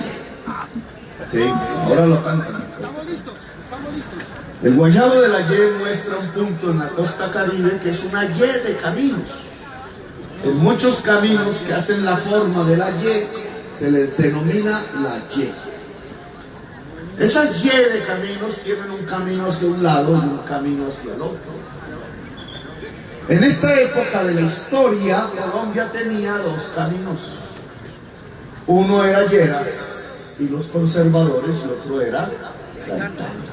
Sí, ahora lo cantan. Estamos listos. El guayabo de la Y muestra un punto en la costa caribe que es una Y de caminos. En muchos caminos que hacen la forma de la Y se les denomina la Y. Esas Y de caminos tienen un camino hacia un lado y un camino hacia el otro. En esta época de la historia, Colombia tenía 2 caminos. Uno era Lleras y los conservadores, y otro era Gaitán.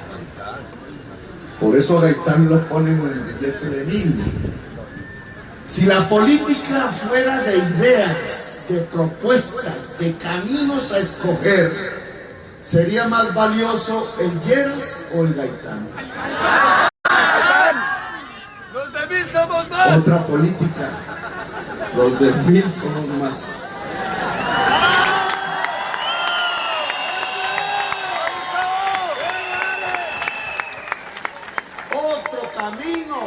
Por eso Gaitán lo ponen en el billete de 1.000. Si la política fuera de ideas, de propuestas, de caminos a escoger, ¿sería más valioso el Lleras o el Gaitán? Los de 1.000 somos más. Otra política. Los de 1.000 somos más. Otro camino.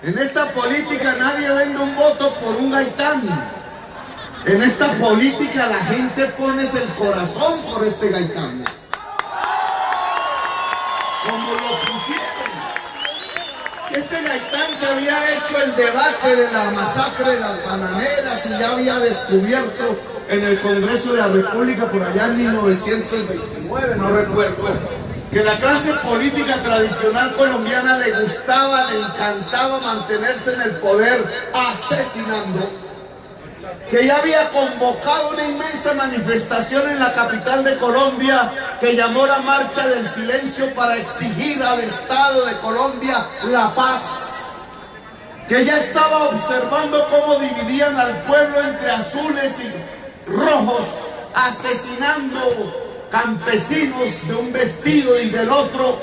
En esta política nadie vende un voto por un Gaitán. En esta política la gente pone el corazón por este Gaitán. Como lo pusieron. Este Gaitán que que había hecho el debate de la masacre de las bananeras y ya había descubierto en el Congreso de la República por allá en 1929, no recuerdo, que la clase política tradicional colombiana le gustaba, le encantaba mantenerse en el poder asesinando, que ya había convocado una inmensa manifestación en la capital de Colombia que llamó la Marcha del Silencio para exigir al Estado de Colombia la paz, que ya estaba observando cómo dividían al pueblo entre azules y rojos, asesinando campesinos de un vestido y del otro,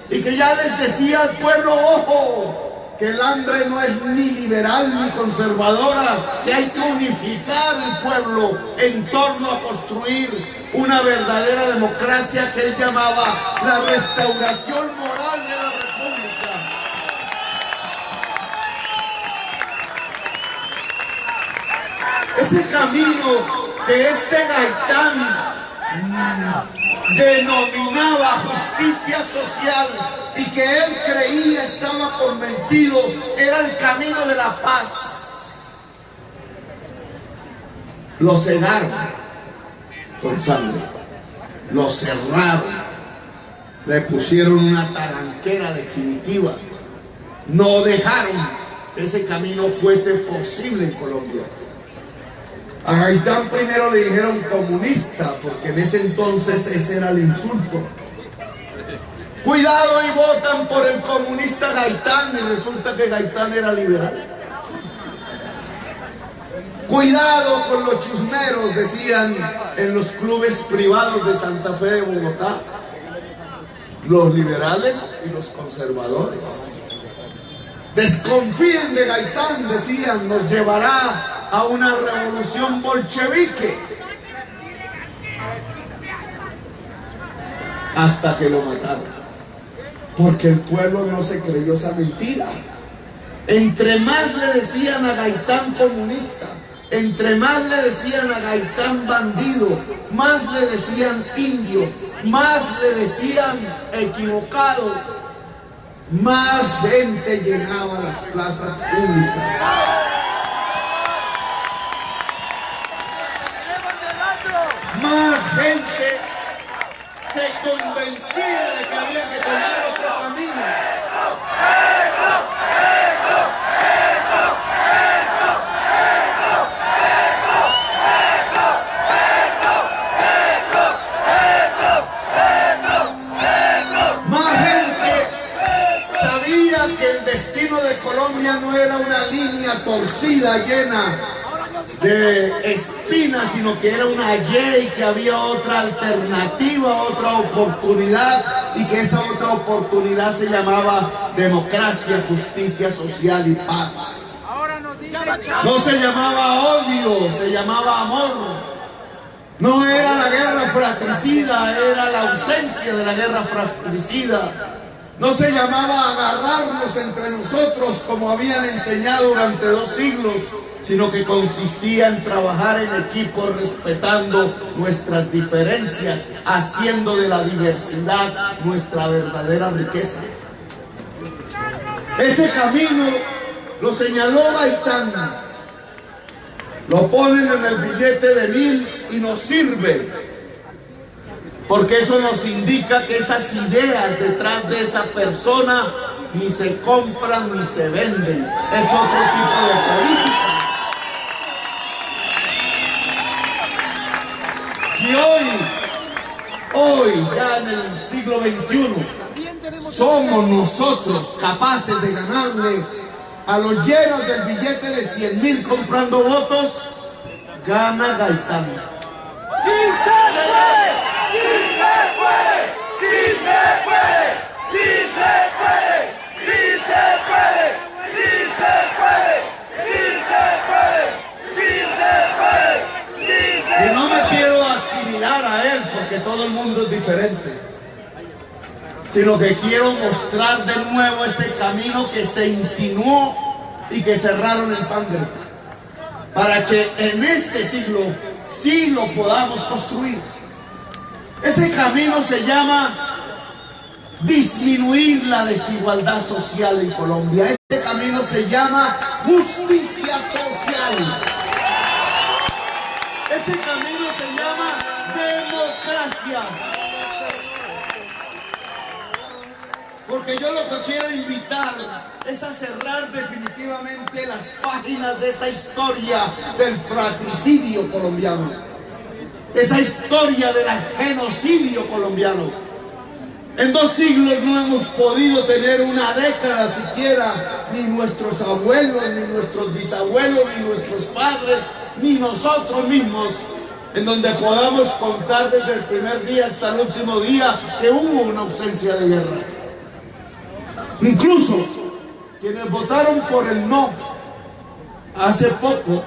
y que ya les decía al pueblo, ojo, que el hambre no es ni liberal ni conservadora, que hay que unificar el pueblo en torno a construir una verdadera democracia que él llamaba la restauración moral de la República. Ese camino que este Gaitán denominaba justicia social y que él creía, estaba convencido, era el camino de la paz, lo cegaron con sangre, lo cerraron, le pusieron una taranquera definitiva, no dejaron que ese camino fuese posible en Colombia. A Gaitán primero le dijeron comunista, porque en ese entonces ese era el insulto. Cuidado y votan por el comunista Gaitán, y resulta que Gaitán era liberal. Cuidado con los chusmeros, decían en los clubes privados de Santa Fe de Bogotá, los liberales y los conservadores. Desconfíen de Gaitán, decían, nos llevará a una revolución bolchevique. Hasta que lo mataron, porque el pueblo no se creyó esa mentira. Entre más le decían a Gaitán comunista, entre más le decían a Gaitán bandido, más le decían indio, más le decían equivocado, más gente llenaba las plazas públicas. Más gente se convencía de que había que tomar otro camino. Más gente sabía que el destino de Colombia no era una línea torcida llena de espinas, sino que era una Y y que había otra alternativa, otra oportunidad, y que esa otra oportunidad se llamaba democracia, justicia social y paz. No se llamaba odio, se llamaba amor. No era la guerra fratricida, era la ausencia de la guerra fratricida. No se llamaba agarrarnos entre nosotros como habían enseñado durante 2 siglos, sino que consistía en trabajar en equipo, respetando nuestras diferencias, haciendo de la diversidad nuestra verdadera riqueza. Ese camino lo señaló Gaitán, lo ponen en el billete de 1000 y nos sirve, porque eso nos indica que esas ideas detrás de esa persona ni se compran ni se venden, es otro tipo de política. Si hoy, ya en el siglo XXI, somos nosotros capaces de ganarle a los llenos del billete de 100.000 comprando votos, gana Gaitán. ¡Sí se puede! ¡Sí se puede! ¡Sí se puede! ¡Sí se puede! ¡Sí se puede! ¡Sí se puede! ¡Sí se puede! ¡Sí se puede! Y no me quiero asimilar a él, porque todo el mundo es diferente, sino que quiero mostrar de nuevo ese camino que se insinuó y que cerraron en sangre, para que en este siglo sí lo podamos construir. Ese camino se llama disminuir la desigualdad social en Colombia. Ese camino camino se llama justicia social. Ese camino se llama democracia. Porque yo lo que quiero invitar es a cerrar definitivamente las páginas de esa historia del fratricidio colombiano, esa historia del genocidio colombiano. En 2 siglos no hemos podido tener una década siquiera, ni nuestros abuelos, ni nuestros bisabuelos, ni nuestros padres, ni nosotros mismos, en donde podamos contar desde el primer día hasta el último día que hubo una ausencia de guerra. Incluso quienes votaron por el no hace poco,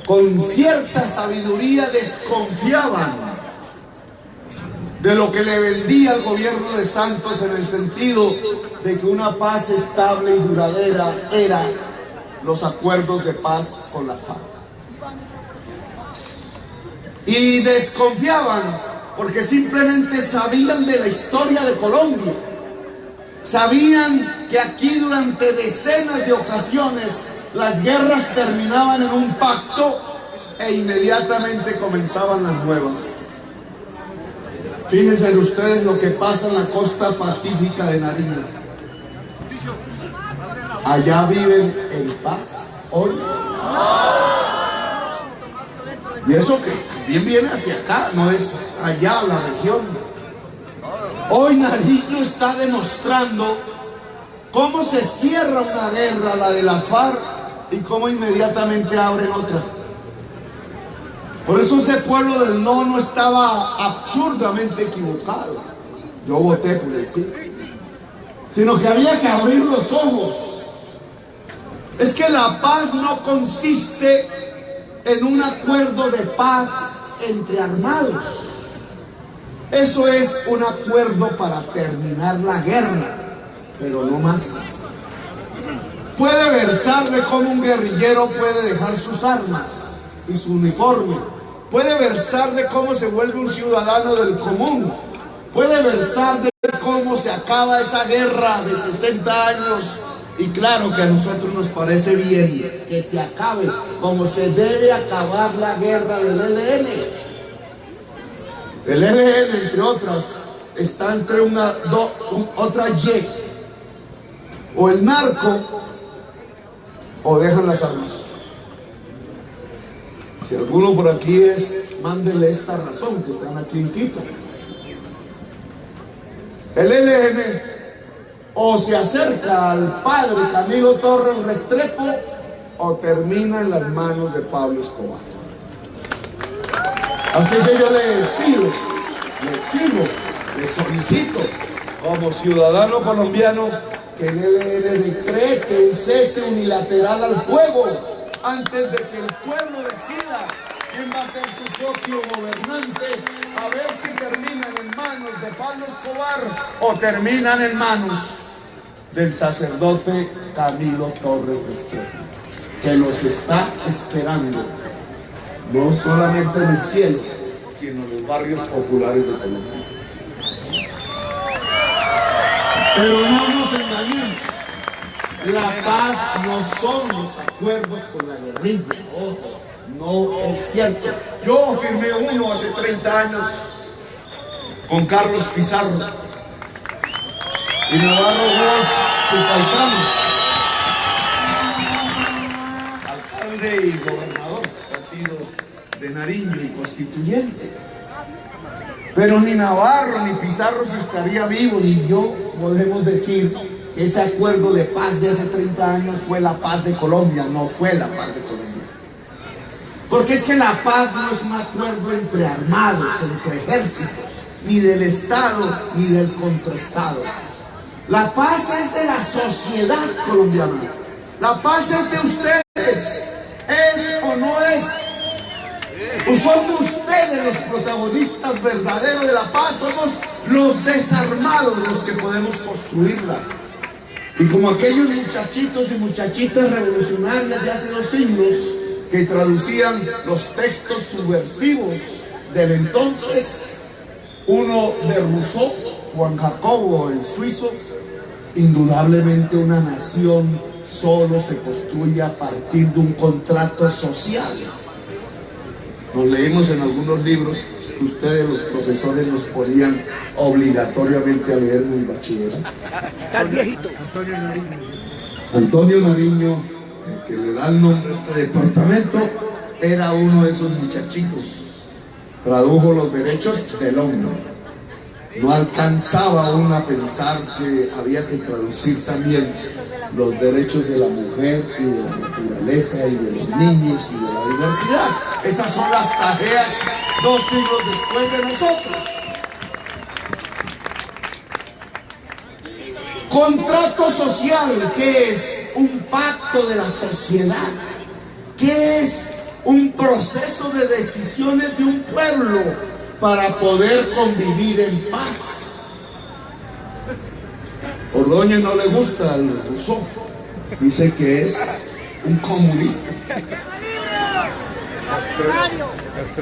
con cierta sabiduría desconfiaban de lo que le vendía el gobierno de Santos, en el sentido de que una paz estable y duradera era los acuerdos de paz con la FARC. Y desconfiaban porque simplemente sabían de la historia de Colombia. Sabían que aquí durante decenas de ocasiones las guerras terminaban en un pacto e inmediatamente comenzaban las nuevas. Fíjense ustedes lo que pasa en la costa pacífica de Nariño. Allá viven en paz hoy. Y eso que también viene hacia acá, no es allá la región. Hoy Nariño está demostrando cómo se cierra una guerra, la de la FARC, y cómo inmediatamente abren otra. Por eso ese pueblo del no estaba absurdamente equivocado. Yo voté por el sí. Sino que había que abrir los ojos. Es que la paz no consiste en un acuerdo de paz entre armados. Eso es un acuerdo para terminar la guerra, pero no más. Puede versar de cómo un guerrillero puede dejar sus armas y su uniforme. Puede versar de cómo se vuelve un ciudadano del común. Puede versar de cómo se acaba esa guerra de 60 años. Y claro que a nosotros nos parece bien que se acabe, como se debe acabar la guerra del ELN. El ELN, entre otras, está entre otra Y. O el narco, o dejan las armas. Si alguno por aquí es, mándele esta razón, que están aquí en Quito. El ELN o se acerca al padre Camilo Torres Restrepo, o termina en las manos de Pablo Escobar. Así que yo le pido, le exijo, le solicito, como ciudadano colombiano, que el ELN decrete un cese unilateral al fuego antes de que el pueblo decida quién va a ser su propio gobernante, a ver si terminan en manos de Pablo Escobar o terminan en manos del sacerdote Camilo Torres Restrepo, que los está esperando, no solamente en el cielo, sino en los barrios populares de Colombia. Pero no nos engañemos, la paz no son los acuerdos con la guerrilla, ojo, no es cierto. Yo firmé uno hace 30 años con Carlos Pizarro y Navarro Wolf, su paisano, alcalde y gobernador, ha sido de Nariño y constituyente. Pero ni Navarro ni Pizarro, si estaría vivo, ni yo podemos decir que ese acuerdo de paz de hace 30 años fue la paz de Colombia. No fue la paz de Colombia. Porque es que la paz no es un acuerdo entre armados, entre ejércitos, ni del Estado, ni del contraestado. La paz es de la sociedad colombiana. La paz es de ustedes. ¿Es o no es? Son ustedes los protagonistas verdaderos de la paz. Somos los desarmados los que podemos construirla. Y como aquellos muchachitos y muchachitas revolucionarias de hace 2 siglos que traducían los textos subversivos del entonces, uno de Rousseau, Juan Jacobo, el suizo, Indudablemente una nación solo se construye a partir de un contrato social. Nos leímos en algunos libros que ustedes los profesores nos ponían obligatoriamente a leer en el bachillerato. Antonio Nariño, el que le da el nombre a este departamento, era uno de esos muchachitos. Tradujo los derechos del hombre. No alcanzaba uno a pensar que había que traducir también los derechos de la mujer y de la naturaleza y de los niños y de la diversidad. Esas son las tareas 2 siglos después de nosotros. Contrato social, ¿qué es? Un pacto de la sociedad. ¿Qué es? Un proceso de decisiones de un pueblo para poder convivir en paz. Ordóñez no le gusta al Rousseau, dice que es un comunista.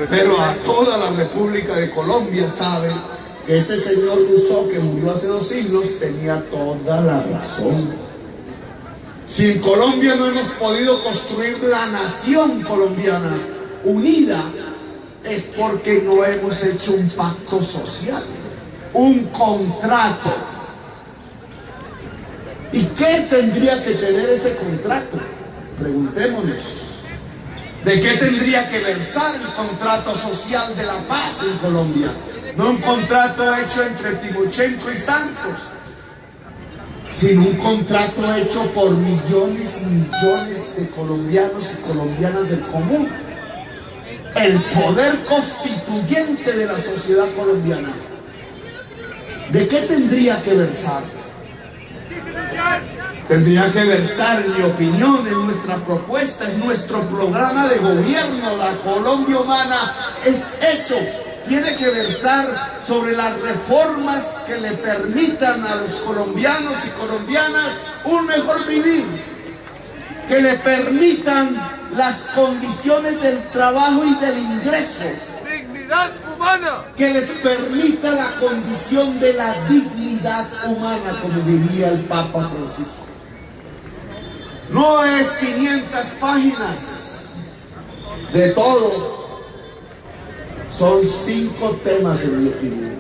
Pero a toda la República de Colombia sabe que ese señor Rousseau, que murió hace 2 siglos, tenía toda la razón. Si en Colombia no hemos podido construir la nación colombiana unida, es porque no hemos hecho un pacto social, un contrato. ¿Y qué tendría que tener ese contrato? Preguntémonos. ¿De qué tendría que versar el contrato social de la paz en Colombia? No un contrato hecho entre Timochenko y Santos, sino un contrato hecho por millones y millones de colombianos y colombianas del común. El poder constituyente de la sociedad colombiana. ¿De qué tendría que versar? Tendría que versar, en mi opinión, en nuestra propuesta, en nuestro programa de gobierno. La Colombia humana es eso. Tiene que versar sobre las reformas que le permitan a los colombianos y colombianas un mejor vivir, que le permitan las condiciones del trabajo y del ingreso, dignidad humana, que les permita la condición de la dignidad humana, como diría el Papa Francisco. No es 500 páginas de todo, son 5 temas en mi opinión.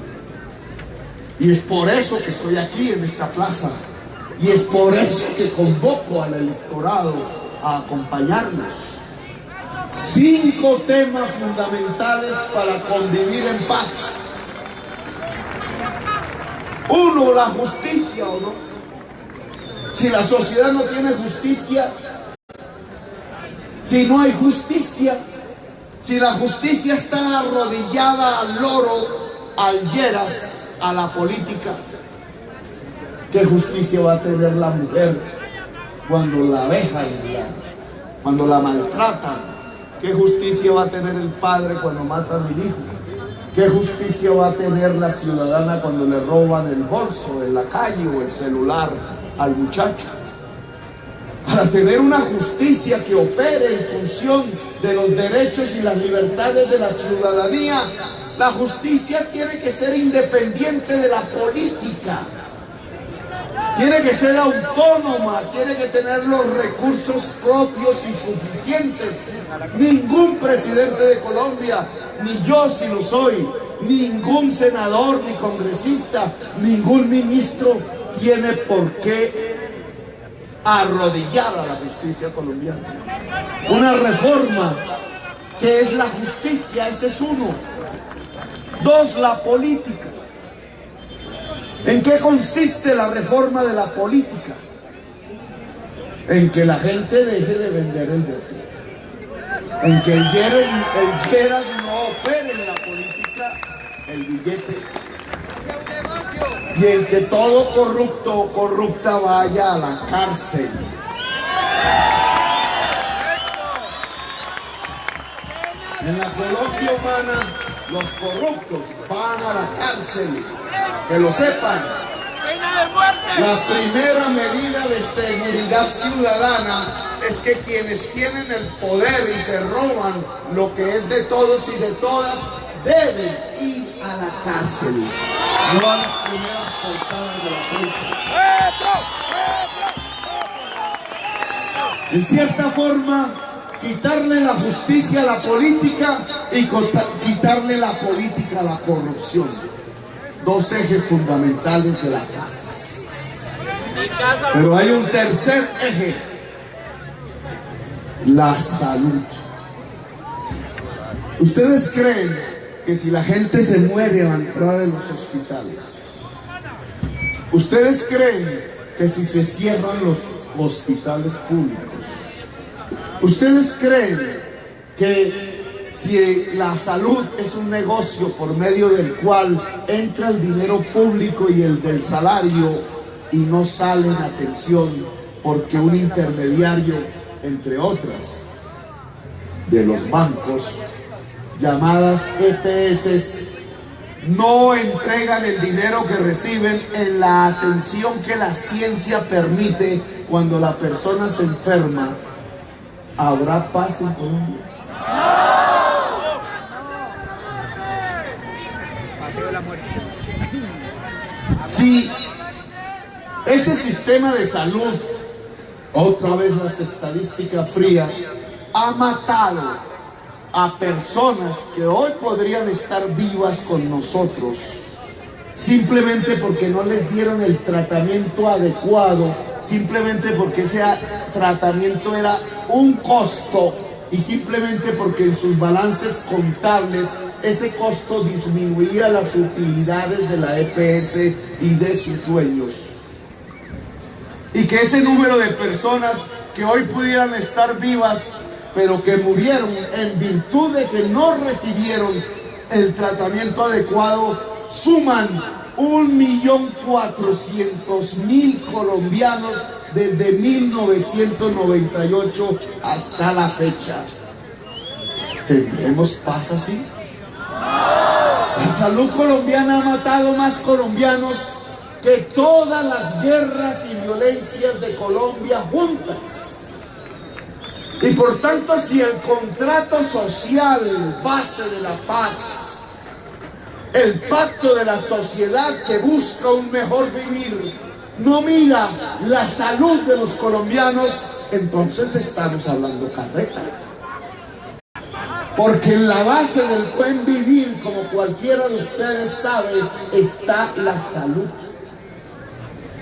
Y es por eso que estoy aquí en esta plaza, y es por eso que convoco al electorado a acompañarnos. 5 temas fundamentales para convivir en paz. 1, la justicia, ¿o no? Si la sociedad no tiene justicia, si no hay justicia, si la justicia está arrodillada al loro, al hieras, a la política, ¿qué justicia va a tener la mujer cuando la vejan, cuando la maltratan? ¿Qué justicia va a tener el padre cuando matan al hijo? ¿Qué justicia va a tener la ciudadana cuando le roban el bolso en la calle o el celular al muchacho? Para tener una justicia que opere en función de los derechos y las libertades de la ciudadanía, la justicia tiene que ser independiente de la política. Tiene que ser autónoma, tiene que tener los recursos propios y suficientes. Ningún presidente de Colombia, ni yo si lo soy, ningún senador, ni congresista, ningún ministro tiene por qué arrodillar a la justicia colombiana. Una reforma que es la justicia, ese es 1. 2, la política. ¿En qué consiste la reforma de la política? En que la gente deje de vender el voto, en que el Lleras no opere en la política el billete, y en que todo corrupto o corrupta vaya a la cárcel. En la Colombia humana, los corruptos van a la cárcel. Que lo sepan. La primera medida de seguridad ciudadana es que quienes tienen el poder y se roban lo que es de todos y de todas deben ir a la cárcel. no a las primeras portadas de la prensa. En cierta forma, quitarle la justicia a la política y quitarle la política a la corrupción. Dos ejes fundamentales de la paz. Pero hay un tercer eje: la salud. ¿Ustedes creen que si la gente se muere a la entrada de los hospitales, ustedes creen que si se cierran los hospitales públicos, ustedes creen que si la salud es un negocio por medio del cual entra el dinero público y el del salario y no sale en atención porque un intermediario, entre otras, de los bancos, llamadas EPS, no entregan el dinero que reciben en la atención que la ciencia permite cuando la persona se enferma? ¿Habrá paz en Colombia? Si ese sistema de salud, otra vez las estadísticas frías, ha matado a personas que hoy podrían estar vivas con nosotros, simplemente porque no les dieron el tratamiento adecuado, simplemente porque ese tratamiento era un costo y simplemente porque en sus balances contables ese costo disminuía las utilidades de la EPS y de sus dueños. Y que ese número de personas que hoy pudieran estar vivas pero que murieron en virtud de que no recibieron el tratamiento adecuado, suman 1.400.000 colombianos desde 1998 hasta la fecha. ¿Tendremos paz así? La salud colombiana ha matado más colombianos que todas las guerras y violencias de Colombia juntas. Y por tanto, si el contrato social base de la paz, el pacto de la sociedad que busca un mejor vivir, no mira la salud de los colombianos, entonces estamos hablando carreta. Porque en la base del buen vivir, como cualquiera de ustedes sabe, está la salud.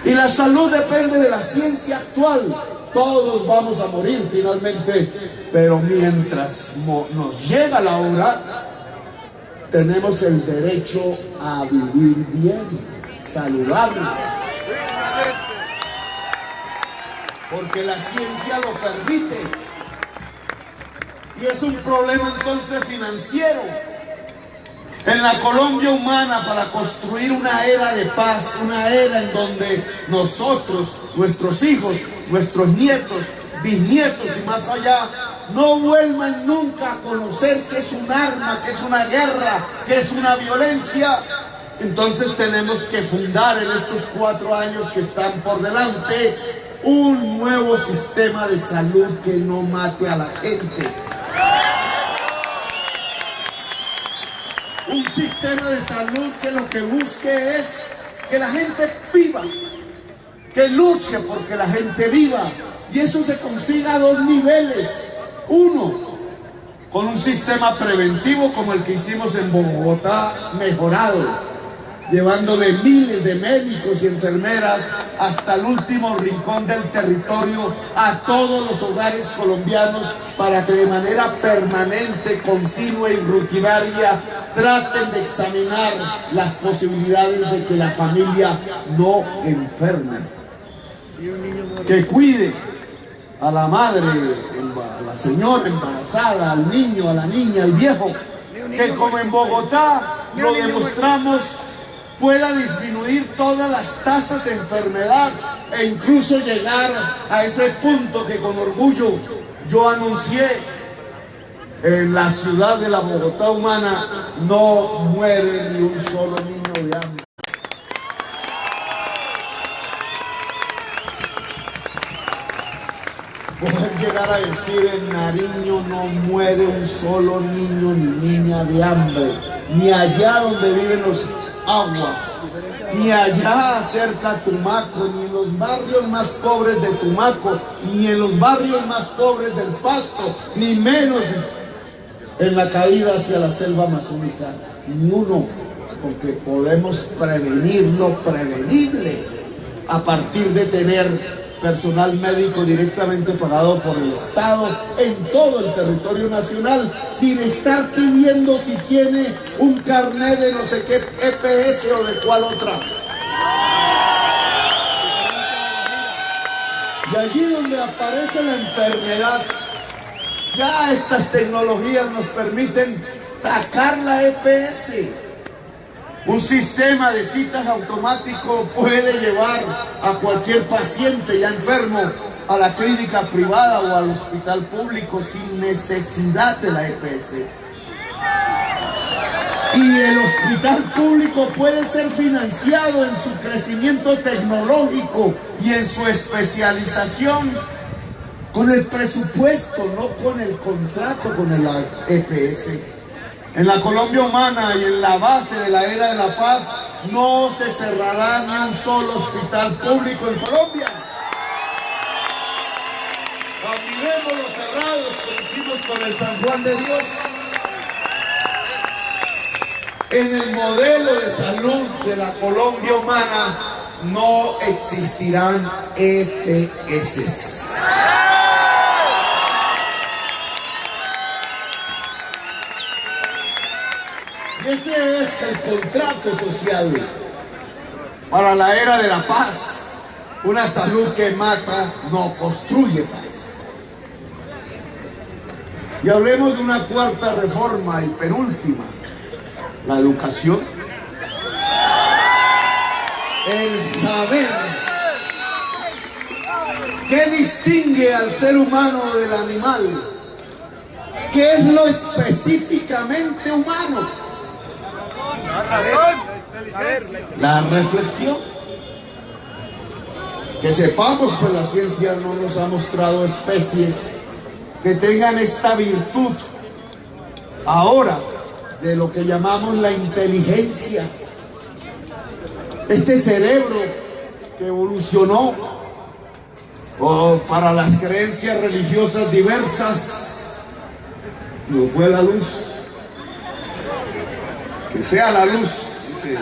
Y la salud depende de la ciencia actual. Todos vamos a morir finalmente, pero mientras nos llega la hora, tenemos el derecho a vivir bien, saludables. Porque la ciencia lo permite. Y es un problema entonces financiero. En la Colombia humana, para construir una era de paz, una era en donde nosotros, nuestros hijos, nuestros nietos, bisnietos y más allá, no vuelvan nunca a conocer qué es un arma, qué es una guerra, qué es una violencia, entonces tenemos que fundar en estos 4 años que están por delante un nuevo sistema de salud que no mate a la gente. Un sistema de salud que lo que busque es que la gente viva, que luche porque la gente viva. Y eso se consiga a 2 niveles. Uno, con un sistema preventivo como el que hicimos en Bogotá, mejorado, llevándole miles de médicos y enfermeras hasta el último rincón del territorio, a todos los hogares colombianos, para que de manera permanente, continua y rutinaria traten de examinar las posibilidades de que la familia no enferme. Que cuide a la madre, a la señora embarazada, al niño, a la niña, al viejo, que como en Bogotá lo demostramos, pueda disminuir todas las tasas de enfermedad e incluso llegar a ese punto que con orgullo yo anuncié: en la ciudad de la Bogotá humana no muere ni un solo niño de hambre. Poder llegar a decir: en Nariño no muere un solo niño ni niña de hambre, ni allá donde viven los aguas, ni allá cerca a Tumaco, ni en los barrios más pobres de Tumaco, ni en los barrios más pobres del Pasto, ni menos en la caída hacia la selva amazónica, ni uno, porque podemos prevenir lo prevenible a partir de tener personal médico directamente pagado por el Estado en todo el territorio nacional, sin estar pidiendo si tiene un carnet de no sé qué EPS o de cuál otra. Y allí donde aparece la enfermedad, ya estas tecnologías nos permiten sacar la EPS. Un sistema de citas automático puede llevar a cualquier paciente ya enfermo a la clínica privada o al hospital público sin necesidad de la EPS. Y el hospital público puede ser financiado en su crecimiento tecnológico y en su especialización con el presupuesto, no con el contrato con el EPS. En la Colombia humana y en la base de la era de la paz no se cerrará ni un solo hospital público en Colombia. Caminemos los cerrados como hicimos con el San Juan de Dios. En el modelo de salud de la Colombia humana no existirán EPS. Ese es el contrato social para la era de la paz. Una salud que mata no construye paz. Y hablemos de una cuarta reforma y penúltima: la educación. El saber. ¿Qué distingue al ser humano del animal? ¿Qué es lo específicamente humano? La reflexión. Que sepamos que la ciencia no nos ha mostrado especies que tengan esta virtud ahora de lo que llamamos la inteligencia. Este cerebro que evolucionó para las creencias religiosas diversas, no fue la luz. Que sea la luz, dice.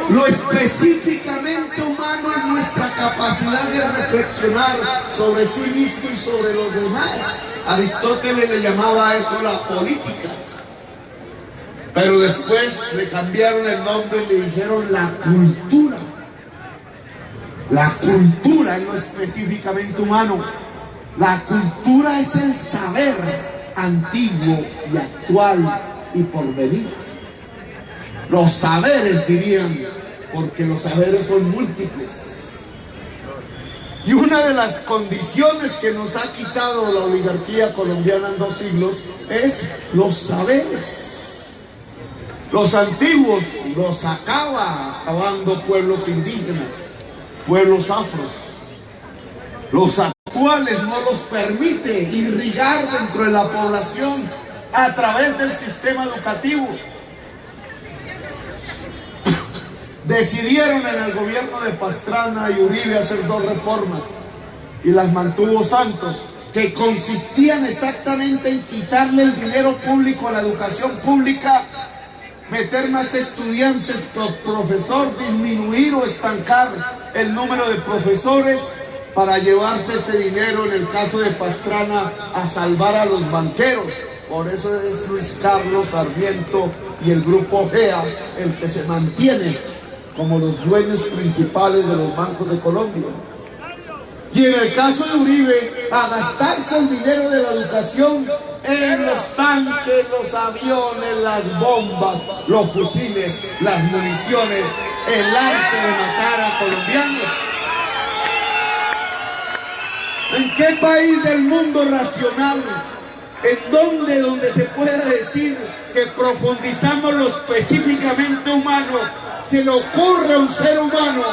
Lo específicamente humano es nuestra capacidad de reflexionar sobre sí mismo y sobre los demás. Aristóteles le llamaba a eso la política. Pero después le cambiaron el nombre y le dijeron la cultura. La cultura es lo específicamente humano. La cultura es el saber antiguo y actual y por venir. Los saberes, dirían, porque los saberes son múltiples. Y una de las condiciones que nos ha quitado la oligarquía colombiana en 2 siglos es los saberes. Los antiguos los acabando pueblos indígenas, pueblos afros. Los actuales no los permite irrigar dentro de la población a través del sistema educativo. Decidieron en el gobierno de Pastrana y Uribe hacer 2 reformas y las mantuvo Santos, que consistían exactamente en quitarle el dinero público a la educación pública, meter más estudiantes por profesor, disminuir o estancar el número de profesores para llevarse ese dinero, en el caso de Pastrana, a salvar a los banqueros. Por eso es Luis Carlos Sarmiento y el grupo GEA el que se mantiene como los dueños principales de los bancos de Colombia. Y en el caso de Uribe, a gastarse el dinero de la educación en los tanques, los aviones, las bombas, los fusiles, las municiones, el arte de matar a colombianos. ¿En qué país del mundo racional, en donde se pueda decir que profundizamos lo específicamente humano, se le ocurre a un ser humano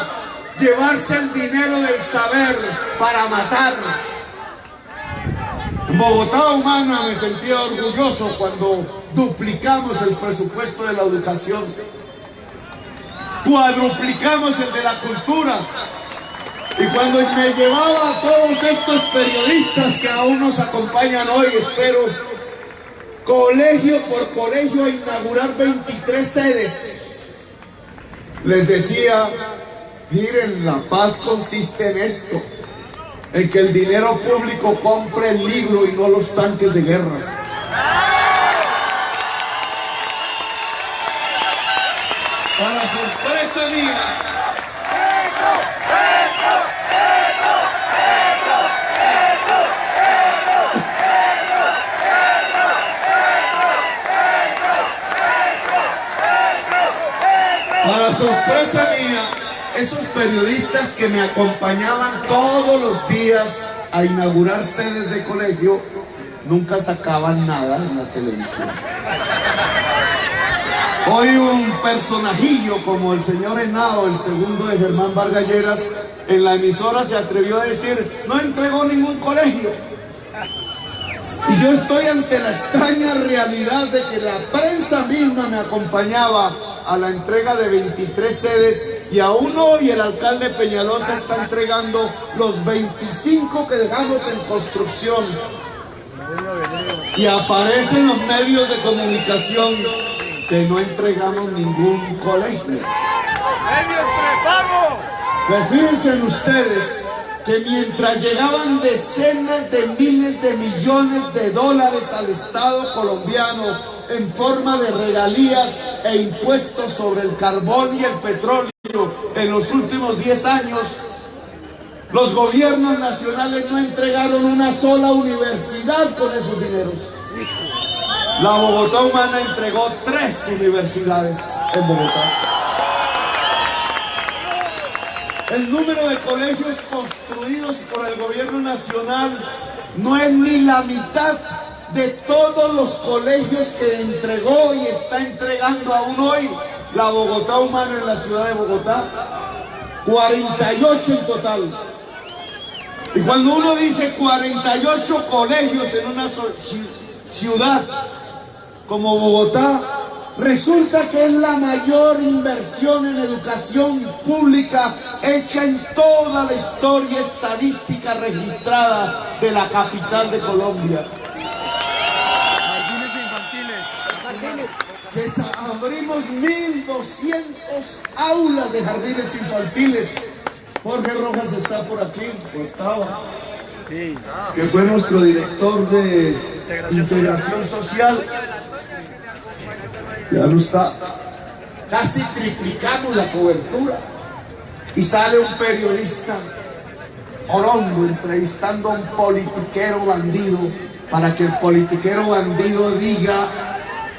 llevarse el dinero del saber para matar? En Bogotá Humana me sentía orgulloso cuando duplicamos el presupuesto de la educación cuadruplicamos el de la cultura. Y cuando me llevaba a todos estos periodistas que aún nos acompañan hoy, espero, colegio por colegio, a inaugurar 23 sedes, les decía, miren, la paz consiste en esto, en que el dinero público compre el libro y no los tanques de guerra. Para sorpresa mía, esos periodistas que me acompañaban todos los días a inaugurar sedes de colegio, nunca sacaban nada en la televisión. Hoy un personajillo como el señor Henao, el segundo de Germán Vargas Lleras, en la emisora se atrevió a decir, no entregó ningún colegio. Y yo estoy ante la extraña realidad de que la prensa misma me acompañaba a la entrega de 23 sedes y aún hoy el alcalde Peñalosa está entregando los 25 que dejamos en construcción. Y aparecen los medios de comunicación que no entregamos ningún colegio. Pues fíjense ustedes que mientras llegaban decenas de miles de millones de dólares al Estado colombiano en forma de regalías e impuestos sobre el carbón y el petróleo en los últimos 10 años, los gobiernos nacionales no entregaron una sola universidad con esos dineros. La Bogotá Humana entregó 3 universidades en Bogotá. El número de colegios construidos por el gobierno nacional no es ni la mitad de todos los colegios que entregó y está entregando aún hoy la Bogotá Humana en la ciudad de Bogotá. 48 en total. Y cuando uno dice 48 colegios en una ciudad como Bogotá, resulta que es la mayor inversión en educación pública hecha en toda la historia estadística registrada de la capital de Colombia. Abrimos 1.200 aulas de jardines infantiles. Jorge Rojas está por aquí, o estaba, que fue nuestro director de integración social. Ya no está. Casi triplicamos la cobertura. Y sale un periodista orondo entrevistando a un politiquero bandido para que el politiquero bandido diga: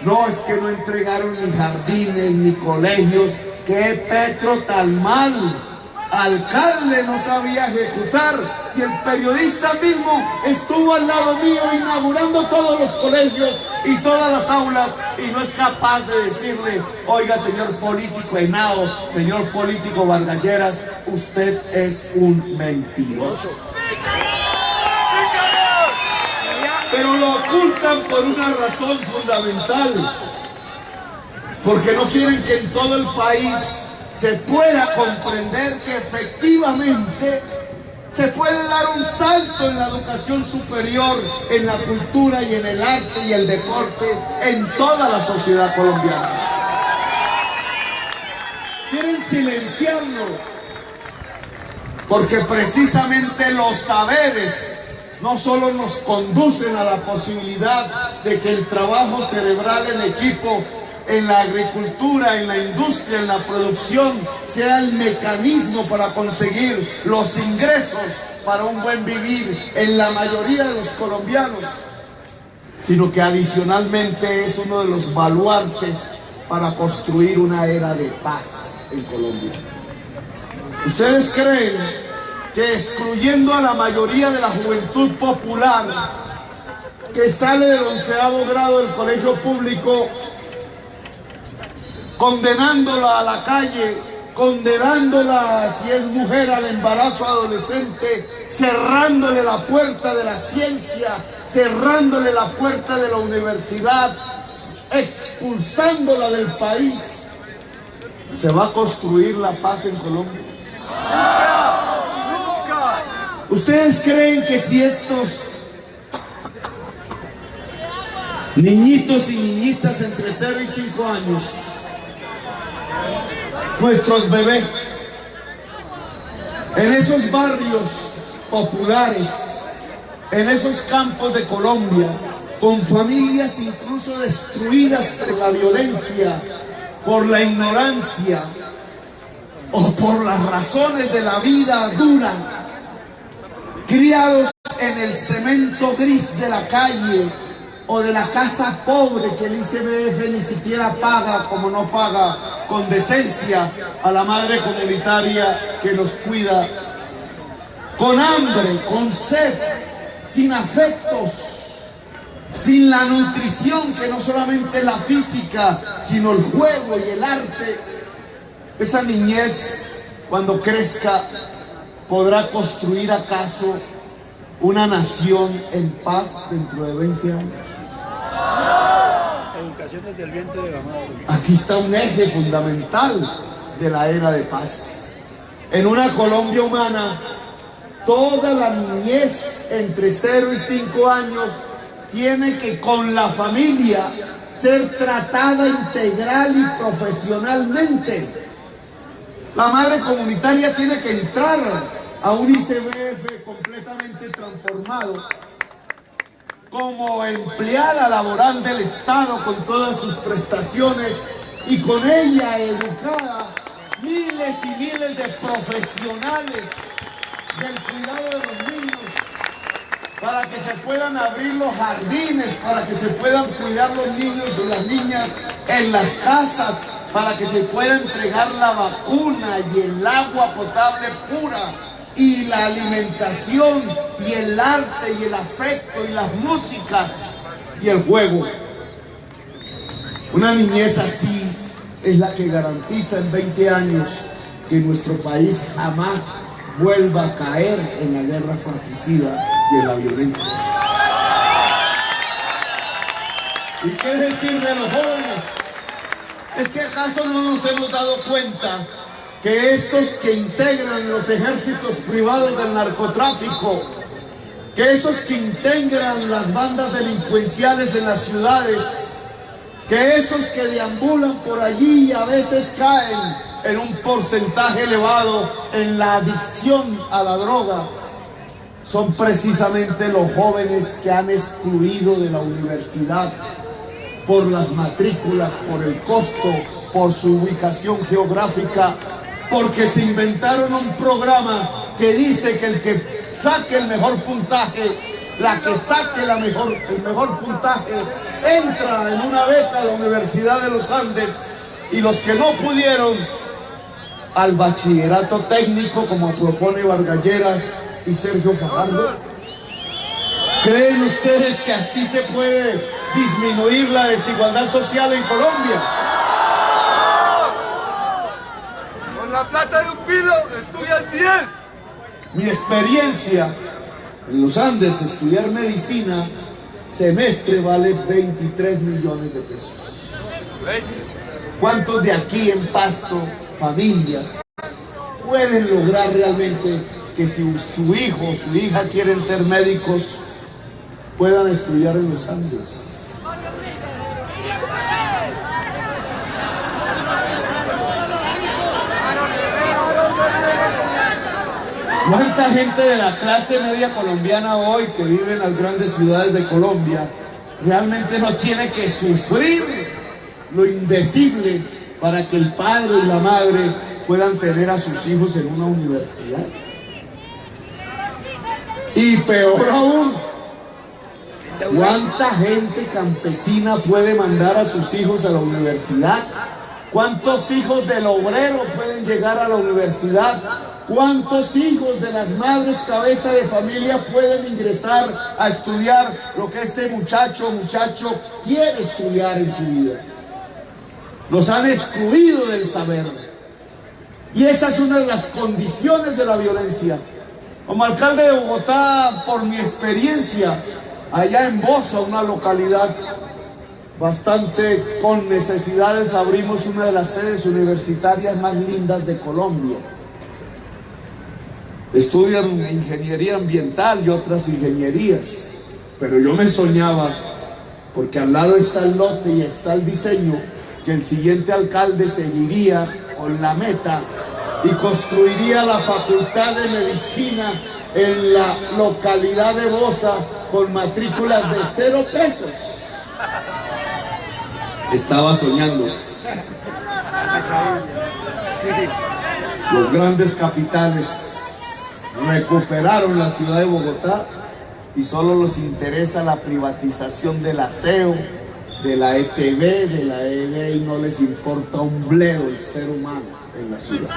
no, es que no entregaron ni jardines ni colegios. ¡Qué Petro tan mal! Alcalde no sabía ejecutar, y el periodista mismo estuvo al lado mío inaugurando todos los colegios y todas las aulas, y no es capaz de decirle: oiga, señor político Henao, señor político Vargas Lleras, usted es un mentiroso. Pero lo ocultan por una razón fundamental, porque no quieren que en todo el país se pueda comprender que efectivamente se puede dar un salto en la educación superior, en la cultura y en el arte y el deporte en toda la sociedad colombiana. Quieren silenciarlo, porque precisamente los saberes no solo nos conducen a la posibilidad de que el trabajo cerebral en equipo en la agricultura, en la industria, en la producción, sea el mecanismo para conseguir los ingresos para un buen vivir en la mayoría de los colombianos, sino que adicionalmente es uno de los baluartes para construir una era de paz en Colombia. ¿Ustedes creen que excluyendo a la mayoría de la juventud popular que sale del 11º grado del colegio público, condenándola a la calle, condenándola, si es mujer, al embarazo adolescente, cerrándole la puerta de la ciencia, cerrándole la puerta de la universidad, expulsándola del país, ¿Se va a construir la paz en Colombia? ¡Nunca! ¿Ustedes creen que si estos niñitos y niñitas entre 0 y 5 años, nuestros bebés, en esos barrios populares, en esos campos de Colombia, con familias incluso destruidas por la violencia, por la ignorancia o por las razones de la vida dura, criados en el cemento gris de la calle o de la casa pobre que el ICBF ni siquiera paga, como no paga con decencia a la madre comunitaria que nos cuida, con hambre, con sed, sin afectos, sin la nutrición que no solamente la física, sino el juego y el arte. Esa niñez, cuando crezca, ¿podrá construir acaso una nación en paz dentro de 20 años? Educación desde el vientre de la madre. Aquí está un eje fundamental de la era de paz. En una Colombia humana, toda la niñez entre 0 y 5 años tiene que con la familia ser tratada integral y profesionalmente. La madre comunitaria tiene que entrar a un ICBF completamente transformado como empleada laboral del Estado con todas sus prestaciones y con ella educada miles y miles de profesionales del cuidado de los niños, para que se puedan abrir los jardines, para que se puedan cuidar los niños y las niñas en las casas, para que se pueda entregar la vacuna y el agua potable pura y la alimentación y el arte y el afecto y las músicas y el juego. Una niñez así es la que garantiza en 20 años que nuestro país jamás vuelva a caer en la guerra fratricida y en la violencia. ¿Y qué decir de los jóvenes? ¿Es que acaso no nos hemos dado cuenta que esos que integran los ejércitos privados del narcotráfico, que esos que integran las bandas delincuenciales en las ciudades, que esos que deambulan por allí y a veces caen en un porcentaje elevado en la adicción a la droga, son precisamente los jóvenes que han excluido de la universidad por las matrículas, por el costo, por su ubicación geográfica, porque se inventaron un programa que dice que el que saque el mejor puntaje, la que saque el mejor puntaje, entra en una beca a la Universidad de los Andes, y los que no pudieron, al bachillerato técnico, como propone Vargas Lleras y Sergio Fajardo. ¿Creen ustedes que así se puede disminuir la desigualdad social en Colombia? Con la plata de un pilo estudian 10. Mi experiencia en los Andes, estudiar medicina, semestre vale 23 millones de pesos. ¿Cuántos de aquí en Pasto, familias, pueden lograr realmente que si su hijo o su hija quieren ser médicos, puedan estudiar en los Andes? ¿Cuánta gente de la clase media colombiana hoy que vive en las grandes ciudades de Colombia realmente no tiene que sufrir lo indecible para que el padre y la madre puedan tener a sus hijos en una universidad? Y peor aún, ¿cuánta gente campesina puede mandar a sus hijos a la universidad? ¿Cuántos hijos del obrero pueden llegar a la universidad? ¿Cuántos hijos de las madres cabeza de familia pueden ingresar a estudiar lo que ese muchacho quiere estudiar en su vida? Nos han excluido del saber. Y esa es una de las condiciones de la violencia. Como alcalde de Bogotá, por mi experiencia, allá en Bosa, una localidad bastante con necesidades, abrimos una de las sedes universitarias más lindas de Colombia. Estudian ingeniería ambiental y otras ingenierías, pero yo me soñaba, porque al lado está el lote y está el diseño, que el siguiente alcalde seguiría con la meta y construiría la Facultad de Medicina en la localidad de Bosa con matrículas de 0 pesos. Estaba soñando. Los grandes capitales recuperaron la ciudad de Bogotá y solo les interesa la privatización del aseo, de la ETV, de la EB, y no les importa un bledo el ser humano en la ciudad.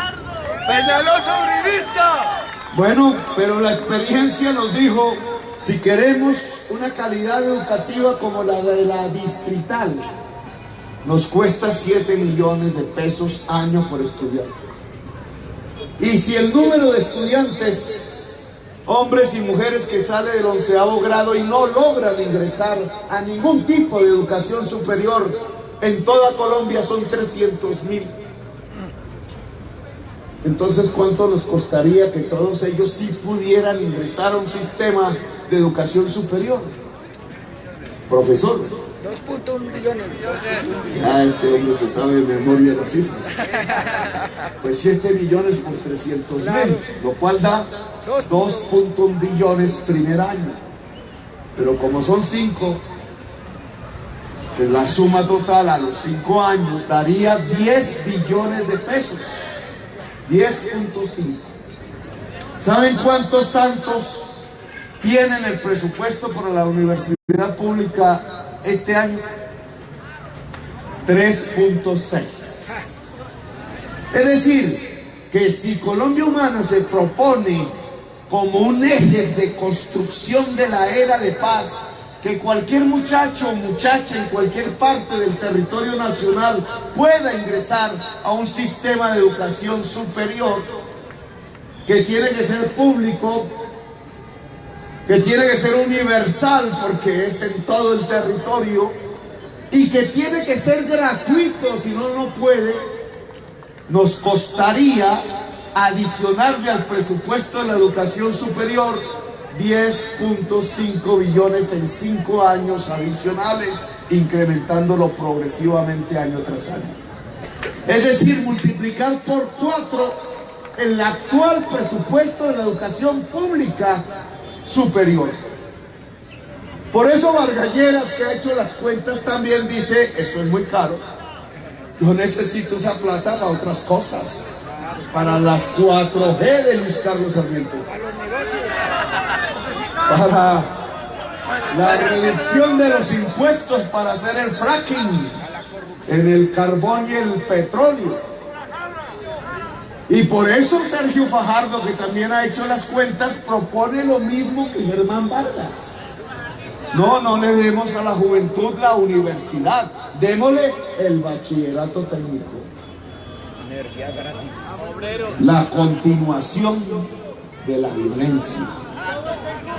¡Peñalosa uribista! Bueno, pero la experiencia nos dijo, si queremos una calidad educativa como la de la distrital, nos cuesta 7 millones de pesos año por estudiante. Y si el número de estudiantes, hombres y mujeres que sale del 11º grado y no logran ingresar a ningún tipo de educación superior en toda Colombia son 300.000. Entonces, ¿cuánto nos costaría que todos ellos sí pudieran ingresar a un sistema de educación superior? Profesor. 2.1 billones. Ya este hombre se sabe de memoria las cifras. Pues 7 billones por 300.000, lo cual da 2.1 billones primer año. Pero como son 5, pues la suma total a los 5 años daría 10 billones de pesos. 10.5. ¿Saben cuántos santos tienen el presupuesto para la universidad pública este año? 3.6. Es decir, que si Colombia Humana se propone como un eje de construcción de la era de paz, que cualquier muchacho o muchacha en cualquier parte del territorio nacional pueda ingresar a un sistema de educación superior, que tiene que ser público, que tiene que ser universal porque es en todo el territorio, y que tiene que ser gratuito, si no, no puede, nos costaría adicionarle al presupuesto de la educación superior 10.5 billones en 5 años adicionales, incrementándolo progresivamente año tras año. Es decir, multiplicar por 4 el actual presupuesto de la educación pública superior. Por eso Vargas Lleras, que ha hecho las cuentas, también dice, eso es muy caro, yo necesito esa plata para otras cosas, para las 4G de Luis Carlos Sarmiento, para la reducción de los impuestos para hacer el fracking en el carbón y el petróleo. Y por eso Sergio Fajardo, que también ha hecho las cuentas, propone lo mismo que Germán Vargas. No le demos a la juventud la universidad, démosle el bachillerato técnico. Universidad gratis. La continuación de la violencia,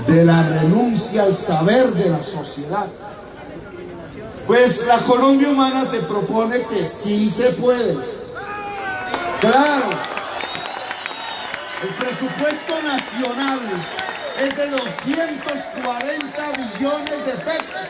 de la renuncia al saber de la sociedad. Pues la Colombia Humana se propone que sí se puede. Claro, el presupuesto nacional es de 240 billones de pesos.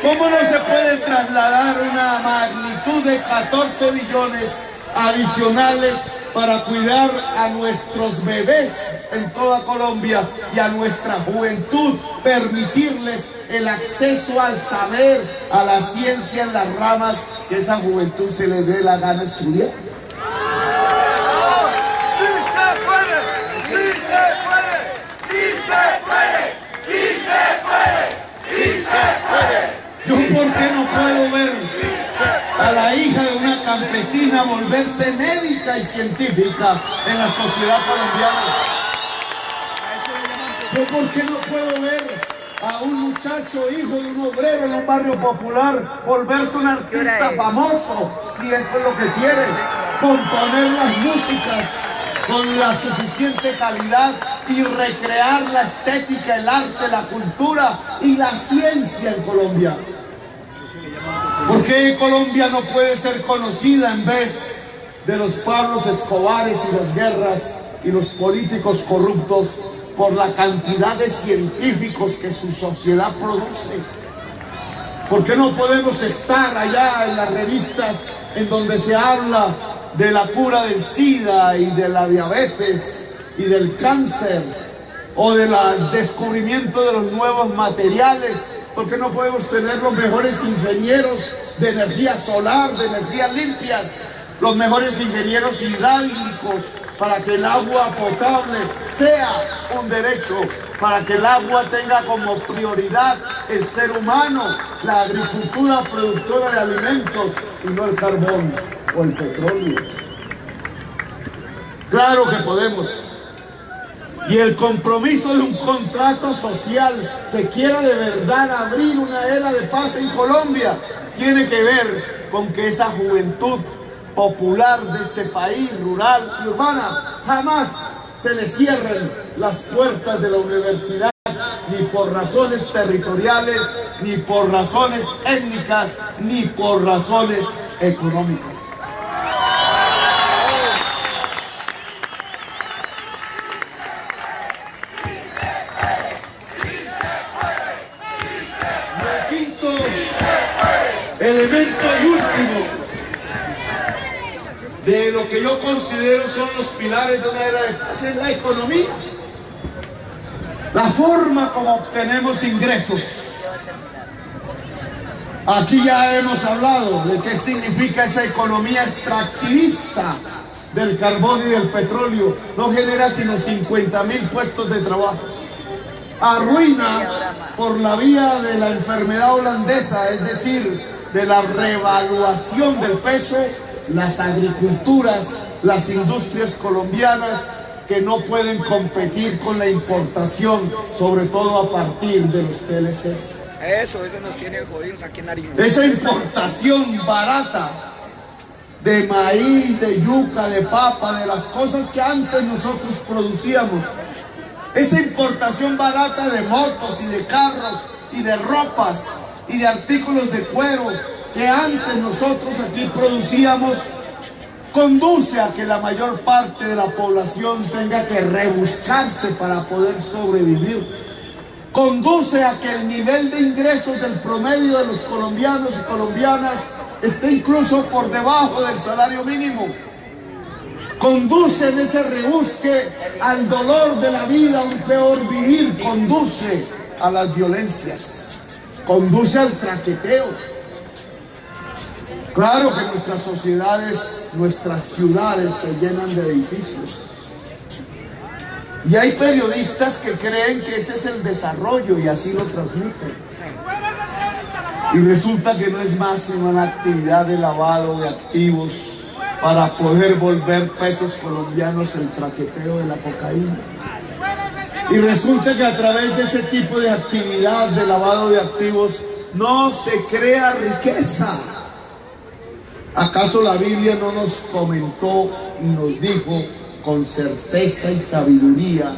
¿Cómo no se puede trasladar una magnitud de 14 billones adicionales para cuidar a nuestros bebés en toda Colombia y a nuestra juventud, permitirles el acceso al saber, a la ciencia en las ramas que esa juventud se les dé la gana estudiar? ¿Yo por qué no puedo ver a la hija de una campesina volverse médica y científica en la sociedad colombiana? ¿Yo por qué no puedo ver a un muchacho hijo de un obrero en un barrio popular volverse un artista famoso, si eso es lo que quiere, componer las músicas con la suficiente calidad y recrear la estética, el arte, la cultura y la ciencia en Colombia? ¿Por qué Colombia no puede ser conocida en vez de los Pablos Escobares y las guerras y los políticos corruptos por la cantidad de científicos que su sociedad produce? ¿Por qué no podemos estar allá en las revistas en donde se habla de la cura del SIDA y de la diabetes y del cáncer o del descubrimiento de los nuevos materiales? ¿Por qué no podemos tener los mejores ingenieros de energía solar, de energías limpias, los mejores ingenieros hidráulicos para que el agua potable sea un derecho, para que el agua tenga como prioridad el ser humano, la agricultura productora de alimentos y no el carbón o el petróleo? Claro que podemos. Y el compromiso de un contrato social que quiera de verdad abrir una era de paz en Colombia tiene que ver con que esa juventud popular de este país, rural y urbana, jamás se le cierren las puertas de la universidad, ni por razones territoriales, ni por razones étnicas, ni por razones económicas. Elemento y último de lo que yo considero son los pilares de una era de paz es la economía. La forma como obtenemos ingresos. Aquí ya hemos hablado de qué significa esa economía extractivista del carbón y del petróleo. No genera sino 50.000 puestos de trabajo. Arruina por la vía de la enfermedad holandesa, es decir, de la revaluación del peso, las agriculturas, las industrias colombianas que no pueden competir con la importación, sobre todo a partir de los PLCs. Eso nos tiene jodidos aquí en Nariño. Esa importación barata de maíz, de yuca, de papa, de las cosas que antes nosotros producíamos, esa importación barata de motos y de carros y de ropas y de artículos de cuero que antes nosotros aquí producíamos, conduce a que la mayor parte de la población tenga que rebuscarse para poder sobrevivir. Conduce a que el nivel de ingresos del promedio de los colombianos y colombianas esté incluso por debajo del salario mínimo. Conduce en ese rebusque al dolor de la vida, a un peor vivir, conduce a las violencias. Conduce al traqueteo. Claro que nuestras sociedades, nuestras ciudades se llenan de edificios. Y hay periodistas que creen que ese es el desarrollo y así lo transmiten. Y resulta que no es más sino una actividad de lavado de activos para poder volver pesos colombianos el traqueteo de la cocaína. Y resulta que a través de ese tipo de actividad de lavado de activos no se crea riqueza. ¿Acaso la Biblia no nos comentó y nos dijo con certeza y sabiduría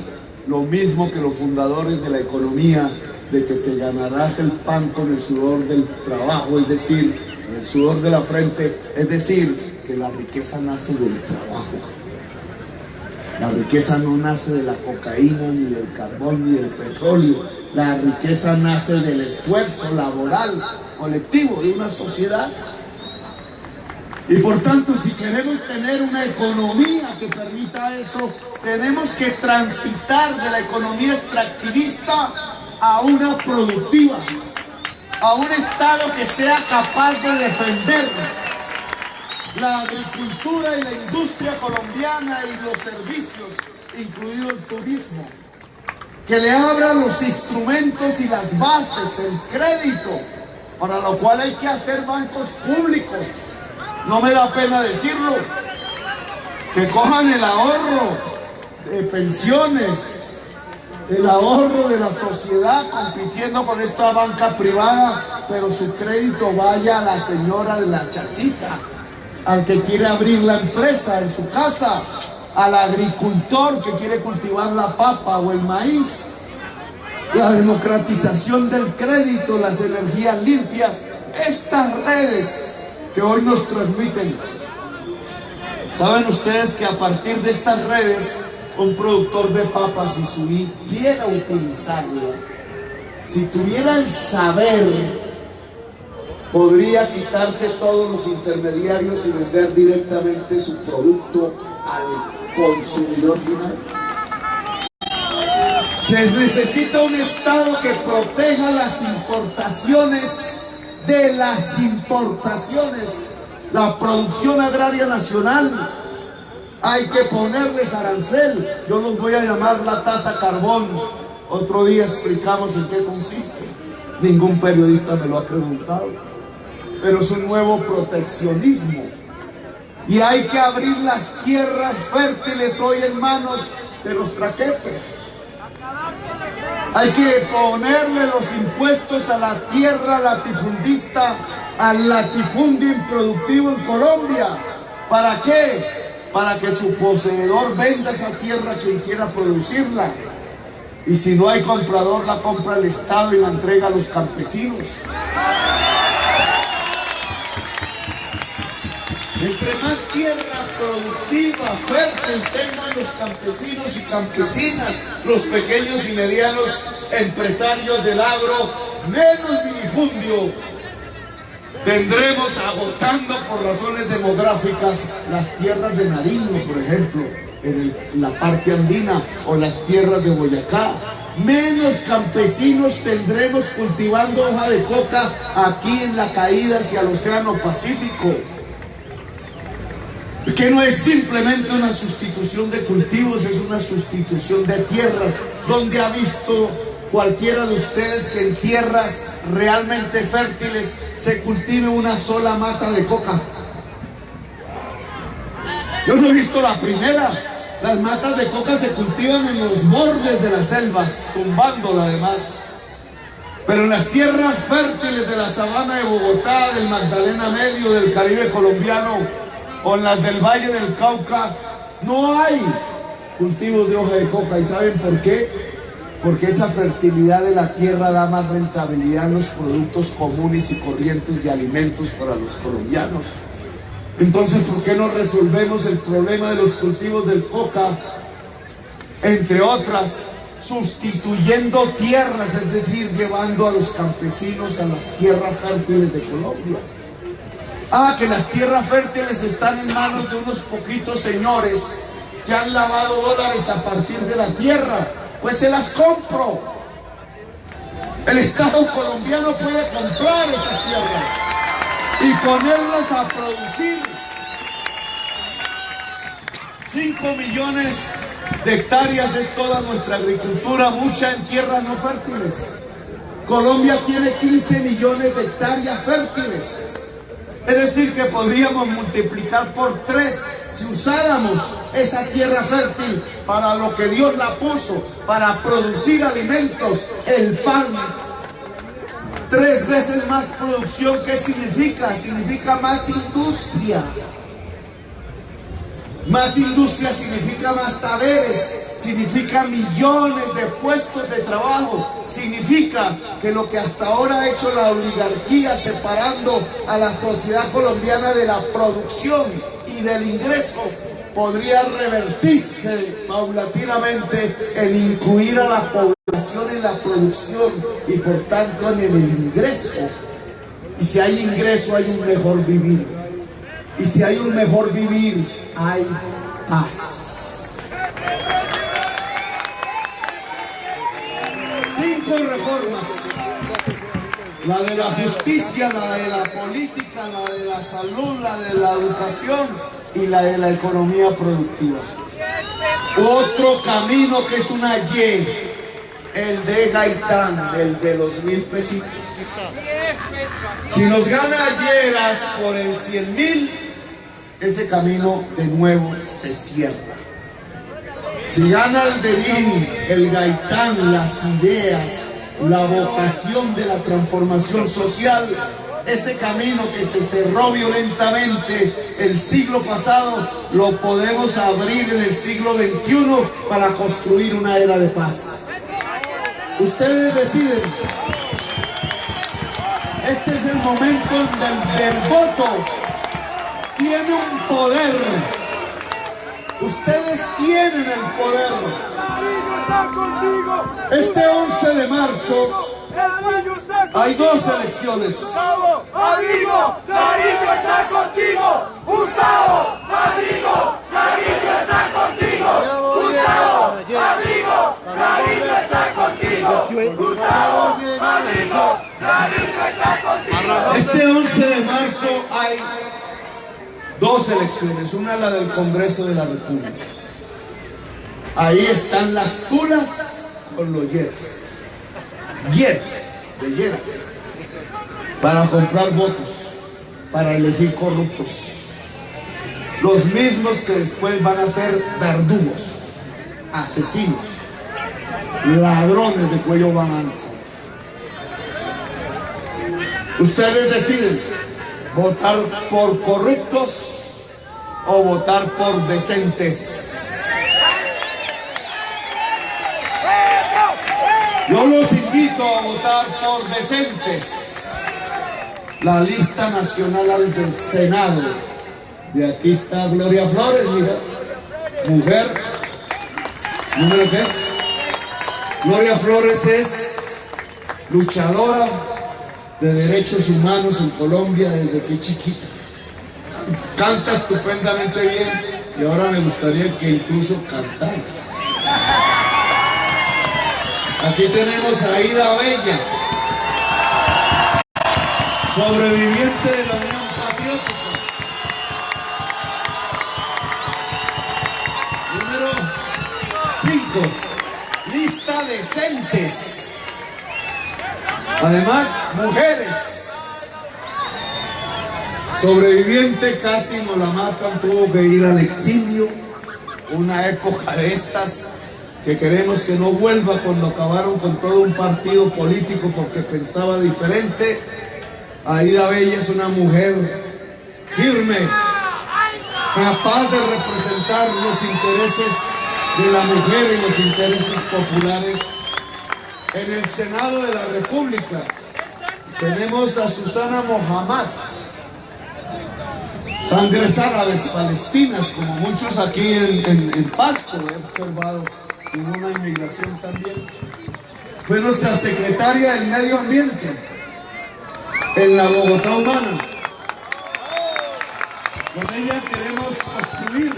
lo mismo que los fundadores de la economía, de que te ganarás el pan con el sudor del trabajo, es decir, con el sudor de la frente, es decir, que la riqueza nace del trabajo? La riqueza no nace de la cocaína, ni del carbón, ni del petróleo. La riqueza nace del esfuerzo laboral colectivo de una sociedad. Y por tanto, si queremos tener una economía que permita eso, tenemos que transitar de la economía extractivista a una productiva, a un Estado que sea capaz de defender la agricultura y la industria colombiana y los servicios, incluido el turismo, que le abra los instrumentos y las bases, el crédito, para lo cual hay que hacer bancos públicos. No me da pena decirlo, que cojan el ahorro de pensiones, el ahorro de la sociedad compitiendo con esta banca privada, pero su crédito vaya a la señora de la chacita, al que quiere abrir la empresa en su casa, al agricultor que quiere cultivar la papa o el maíz. La democratización del crédito, las energías limpias, estas redes que hoy nos transmiten. ¿Saben ustedes que a partir de estas redes, un productor de papas, si supiera utilizarlo, si tuviera el saber, podría quitarse todos los intermediarios y vender directamente su producto al consumidor final? Se necesita un Estado que proteja las importaciones de las importaciones, la producción agraria nacional. Hay que ponerles arancel. Yo los voy a llamar la tasa carbón. Otro día explicamos en qué consiste. Ningún periodista me lo ha preguntado. Pero es un nuevo proteccionismo. Y hay que abrir las tierras fértiles hoy en manos de los traquetos. Hay que ponerle los impuestos a la tierra latifundista, al latifundio improductivo en Colombia. ¿Para qué? Para que su poseedor venda esa tierra a quien quiera producirla. Y si no hay comprador, la compra el Estado y la entrega a los campesinos. Entre más tierra productiva, fértil tengan los campesinos y campesinas, los pequeños y medianos empresarios del agro, menos minifundio tendremos, agotando por razones demográficas las tierras de Nariño, por ejemplo, en la parte andina, o las tierras de Boyacá. Menos campesinos tendremos cultivando hoja de coca aquí en la caída hacia el Océano Pacífico. Que no es simplemente una sustitución de cultivos, es una sustitución de tierras. ¿Dónde ha visto cualquiera de ustedes que en tierras realmente fértiles se cultive una sola mata de coca? Yo no he visto la primera. Las matas de coca se cultivan en los bordes de las selvas, tumbándola además. Pero en las tierras fértiles de la sabana de Bogotá, del Magdalena Medio, del Caribe colombiano, o en las del Valle del Cauca, no hay cultivos de hoja de coca. ¿Y saben por qué? Porque esa fertilidad de la tierra da más rentabilidad en los productos comunes y corrientes de alimentos para los colombianos. Entonces, ¿por qué no resolvemos el problema de los cultivos del coca? Entre otras, sustituyendo tierras, es decir, llevando a los campesinos a las tierras fértiles de Colombia. Que las tierras fértiles están en manos de unos poquitos señores que han lavado dólares a partir de la tierra. Pues se las compro. El Estado colombiano puede comprar esas tierras y ponerlas a producir. 5 millones de hectáreas es toda nuestra agricultura, mucha en tierras no fértiles. Colombia tiene 15 millones de hectáreas fértiles. Es decir, que podríamos multiplicar por 3 si usáramos esa tierra fértil para lo que Dios la puso, para producir alimentos, el pan. 3 veces más producción. ¿Qué significa? Significa más industria. Más industria significa más saberes, significa millones de puestos de trabajo, significa que lo que hasta ahora ha hecho la oligarquía, separando a la sociedad colombiana de la producción y del ingreso, podría revertirse paulatinamente en incluir a la población en la producción y por tanto en el ingreso. Y si hay ingreso, hay un mejor vivir. Y si hay un mejor vivir, hay paz. 5 reformas: la de la justicia, la de la política, la de la salud, la de la educación y la de la economía productiva. Otro camino que es una Y, el de Gaitán, el de los 1000 pesitos. Si nos gana Lleras por el 100.000, ese camino de nuevo se cierra. Si gana el Devín, el Gaitán, las ideas, la vocación de la transformación social, ese camino que se cerró violentamente el siglo pasado, lo podemos abrir en el siglo XXI para construir una era de paz. Ustedes deciden. Este es el momento del voto. Tiene un poder. Ustedes tienen el poder. Nariño está contigo. Este 11 de marzo Nariño está contigo. hay dos elecciones. Gustavo, amigo, Nariño está contigo. Gustavo, amigo, Nariño está contigo. Gustavo, amigo, Nariño está contigo. Gustavo, amigo, Nariño está contigo. Este 11 de marzo hay dos elecciones, una la del Congreso de la República. Ahí están las tulas con los yeras. Yeras, de yeras. Para comprar votos, para elegir corruptos. Los mismos que después van a ser verdugos, asesinos, ladrones de cuello blanco. Ustedes deciden votar por corruptos o votar por decentes. Yo los invito a votar por decentes. La lista nacional del Senado. De aquí está Gloria Flores, mira. Mujer. ¿Número qué? Gloria Flores es luchadora de derechos humanos en Colombia desde que chiquita. Canta estupendamente bien y ahora me gustaría que incluso cantara. Aquí tenemos a Ida Bella, sobreviviente de la Unión Patriótica. Número 5, lista decentes. Además, mujeres. Sobreviviente, casi nos la matan, tuvo que ir al exilio. Una época de estas que queremos que no vuelva, cuando acabaron con todo un partido político porque pensaba diferente. Aida Bella es una mujer firme, capaz de representar los intereses de la mujer y los intereses populares. En el Senado de la República tenemos a Susana Mohammad, sangres árabes palestinas, como muchos aquí en Pasco, he observado, en una inmigración también. Fue nuestra secretaria del Medio Ambiente en la Bogotá Humana. Con ella queremos construir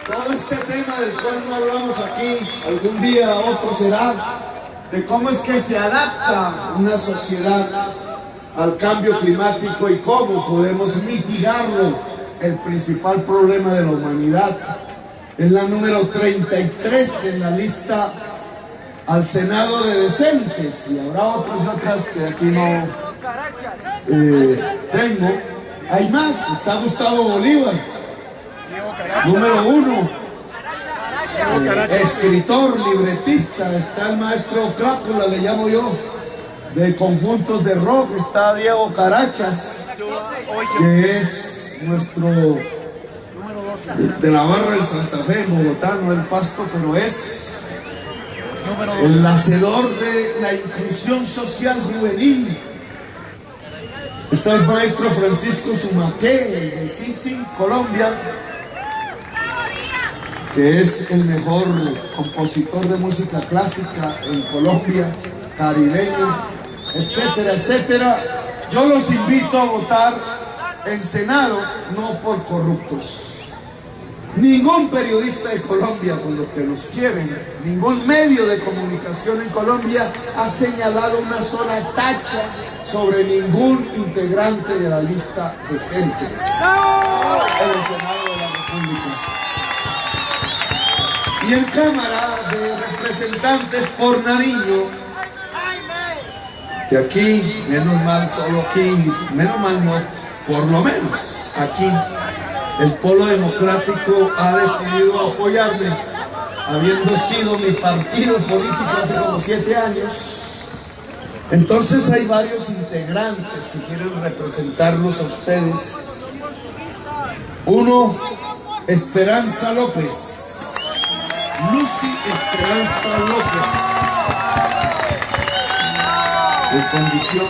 todo este tema del cual no hablamos aquí, algún día otro será, de cómo es que se adapta una sociedad al cambio climático y cómo podemos mitigarlo, el principal problema de la humanidad. Es la número 33 en la lista al Senado de decentes, y habrá otras y otras que aquí no tengo. Hay más, está Gustavo Bolívar, número 1. Escritor, libretista, está el maestro Crápula, le llamo yo, de conjuntos de rock. Está Diego Carachas, que es nuestro de la barra del Santa Fe, en Bogotá, no el Pasto, pero es el hacedor de la inclusión social juvenil. Está el maestro Francisco Sumaqué, de Sisi, Colombia, que es el mejor compositor de música clásica en Colombia, caribeño, etcétera, etcétera. Yo los invito a votar en Senado, no por corruptos. Ningún periodista de Colombia, con los que los quieren, ningún medio de comunicación en Colombia ha señalado una sola tacha sobre ningún integrante de la lista decente en el Senado de la República. Y en Cámara de Representantes por Nariño, que aquí, menos mal, solo aquí, menos mal no, por lo menos aquí, el Polo Democrático ha decidido apoyarme, habiendo sido mi partido político hace como 7 años. Entonces hay varios integrantes que quieren representarlos a ustedes. Uno, Esperanza López. Lucy Esperanza López. en condición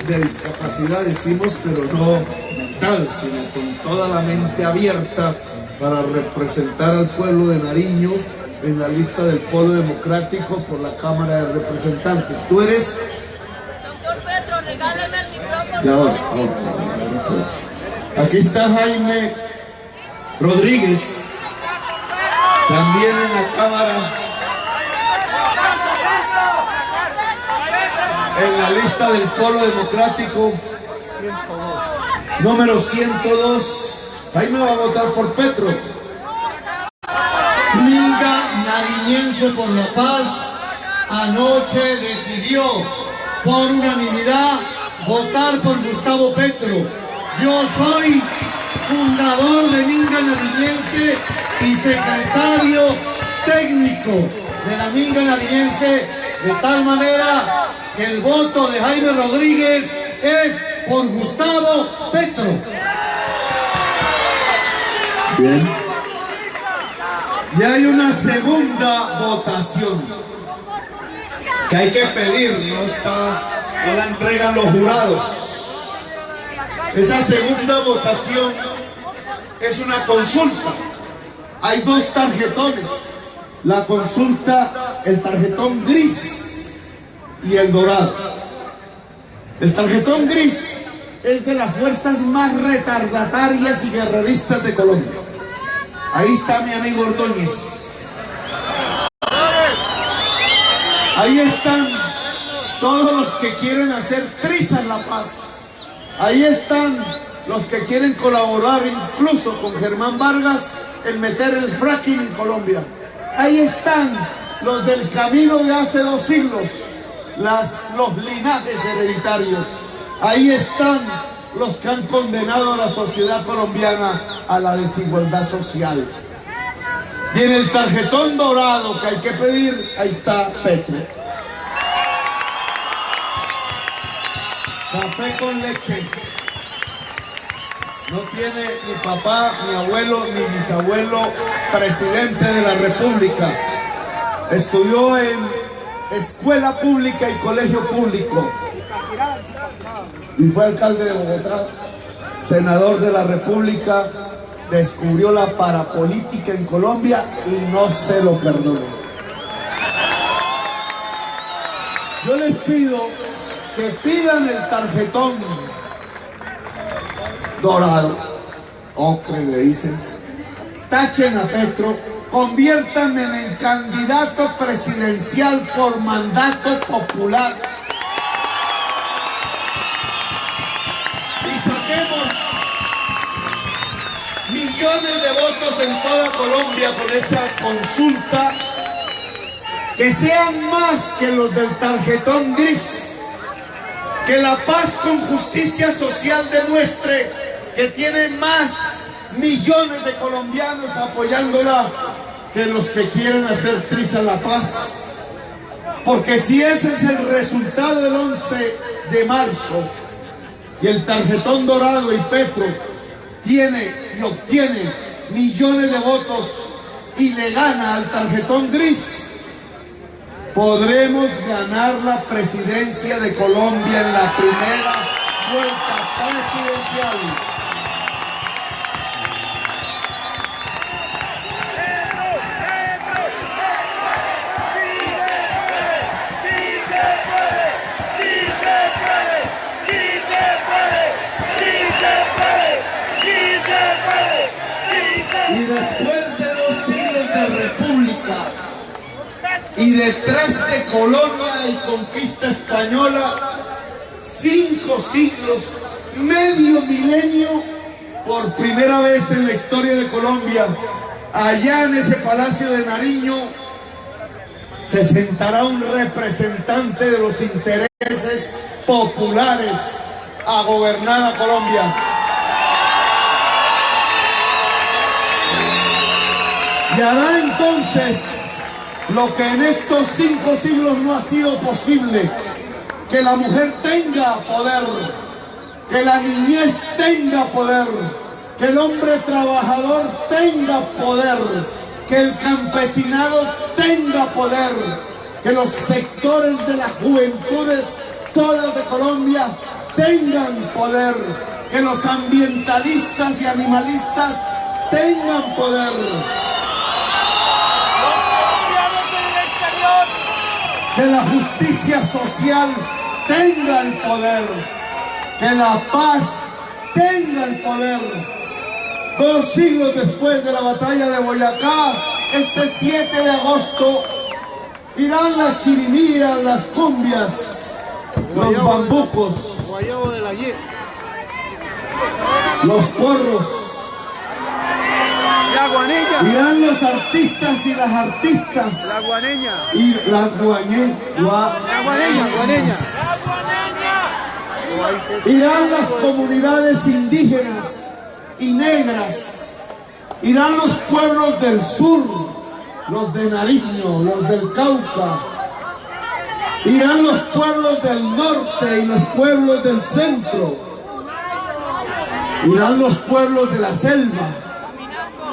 de discapacidad, decimos, pero no mental, sino con toda la mente abierta para representar al pueblo de Nariño en la lista del Polo Democrático por la Cámara de Representantes. Tú eres... Doctor Petro, regálame el micrófono. Ya, ahora. Aquí está Jaime Rodríguez, también en la Cámara, en la lista del Polo Democrático, número 102. Jaime va a votar por Petro. Minga Nariñense por la Paz anoche decidió por unanimidad votar por Gustavo Petro. Yo soy fundador de Minga Nariñense y secretario técnico de la Minga Nariñense, de tal manera que el voto de Jaime Rodríguez es por Gustavo Petro. Bien. Y hay una segunda votación que hay que pedir, no la entregan los jurados. Esa segunda votación es una consulta. Hay dos tarjetones. La consulta, el tarjetón gris y el dorado. El tarjetón gris es de las fuerzas más retardatarias y guerreristas de Colombia. Ahí está mi amigo Ordóñez. Ahí están todos los que quieren hacer trizas la paz. Ahí están los que quieren colaborar incluso con Germán Vargas en meter el fracking en Colombia. Ahí están los del camino de hace 2 siglos, los linajes hereditarios. Ahí están los que han condenado a la sociedad colombiana a la desigualdad social. Y en el tarjetón dorado que hay que pedir, ahí está Petro. Café con leche. No tiene ni papá, ni abuelo, ni bisabuelo presidente de la República. Estudió en escuela pública y colegio público. Y fue alcalde de Bogotá, senador de la República, descubrió la parapolítica en Colombia y no se lo perdonó. Yo les pido que pidan el tarjetón dorado, ocre le dicen, tachen a Petro, conviértanme en el candidato presidencial por mandato popular. Y saquemos millones de votos en toda Colombia con esa consulta, que sean más que los del tarjetón gris, que la paz con justicia social demuestre que tiene más millones de colombianos apoyándola que los que quieren hacer triza la paz. Porque si ese es el resultado del 11 de marzo y el tarjetón dorado y Petro tiene y obtiene millones de votos y le gana al tarjetón gris, podremos ganar la presidencia de Colombia en la primera vuelta presidencial. Y después de 2 siglos de república y de 3 de colonia y conquista española, 5 siglos, medio milenio, por primera vez en la historia de Colombia, allá en ese Palacio de Nariño, se sentará un representante de los intereses populares a gobernar a Colombia. Y hará entonces lo que en estos 5 siglos no ha sido posible: que la mujer tenga poder, que la niñez tenga poder, que el hombre trabajador tenga poder, que el campesinado tenga poder, que los sectores de las juventudes todas de Colombia tengan poder, que los ambientalistas y animalistas tengan poder. Los colombianos del exterior. Que la justicia social tenga el poder, que la paz tenga el poder. 2 siglos después de la batalla de Boyacá, este 7 de agosto, irán las chirimías, las cumbias, los bambucos, los porros, La guaneña. irán los artistas y las artistas, La guaneña. y las La guaneña, guaneña. irán las comunidades indígenas y negras, irán los pueblos del sur, los de Nariño, los del Cauca, irán los pueblos del norte y los pueblos del centro, irán los pueblos de la selva,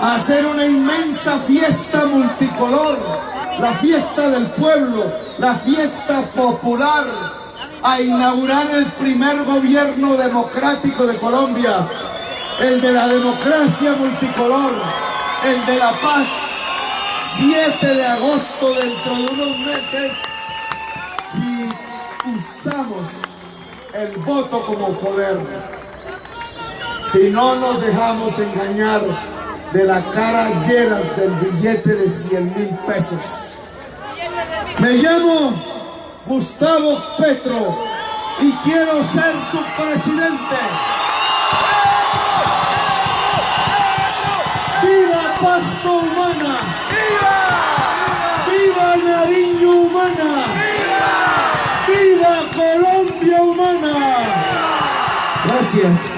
a hacer una inmensa fiesta multicolor, la fiesta del pueblo, la fiesta popular, a inaugurar el primer gobierno democrático de Colombia, el de la democracia multicolor, el de la paz. 7 de agosto, dentro de unos meses, si usamos el voto como poder, si no nos dejamos engañar de la cara llenas del billete de 100.000 pesos. Me llamo Gustavo Petro y quiero ser su presidente. ¡Viva Pasto Humana! ¡Viva Nariño Humana! ¡Viva Colombia Humana! Gracias.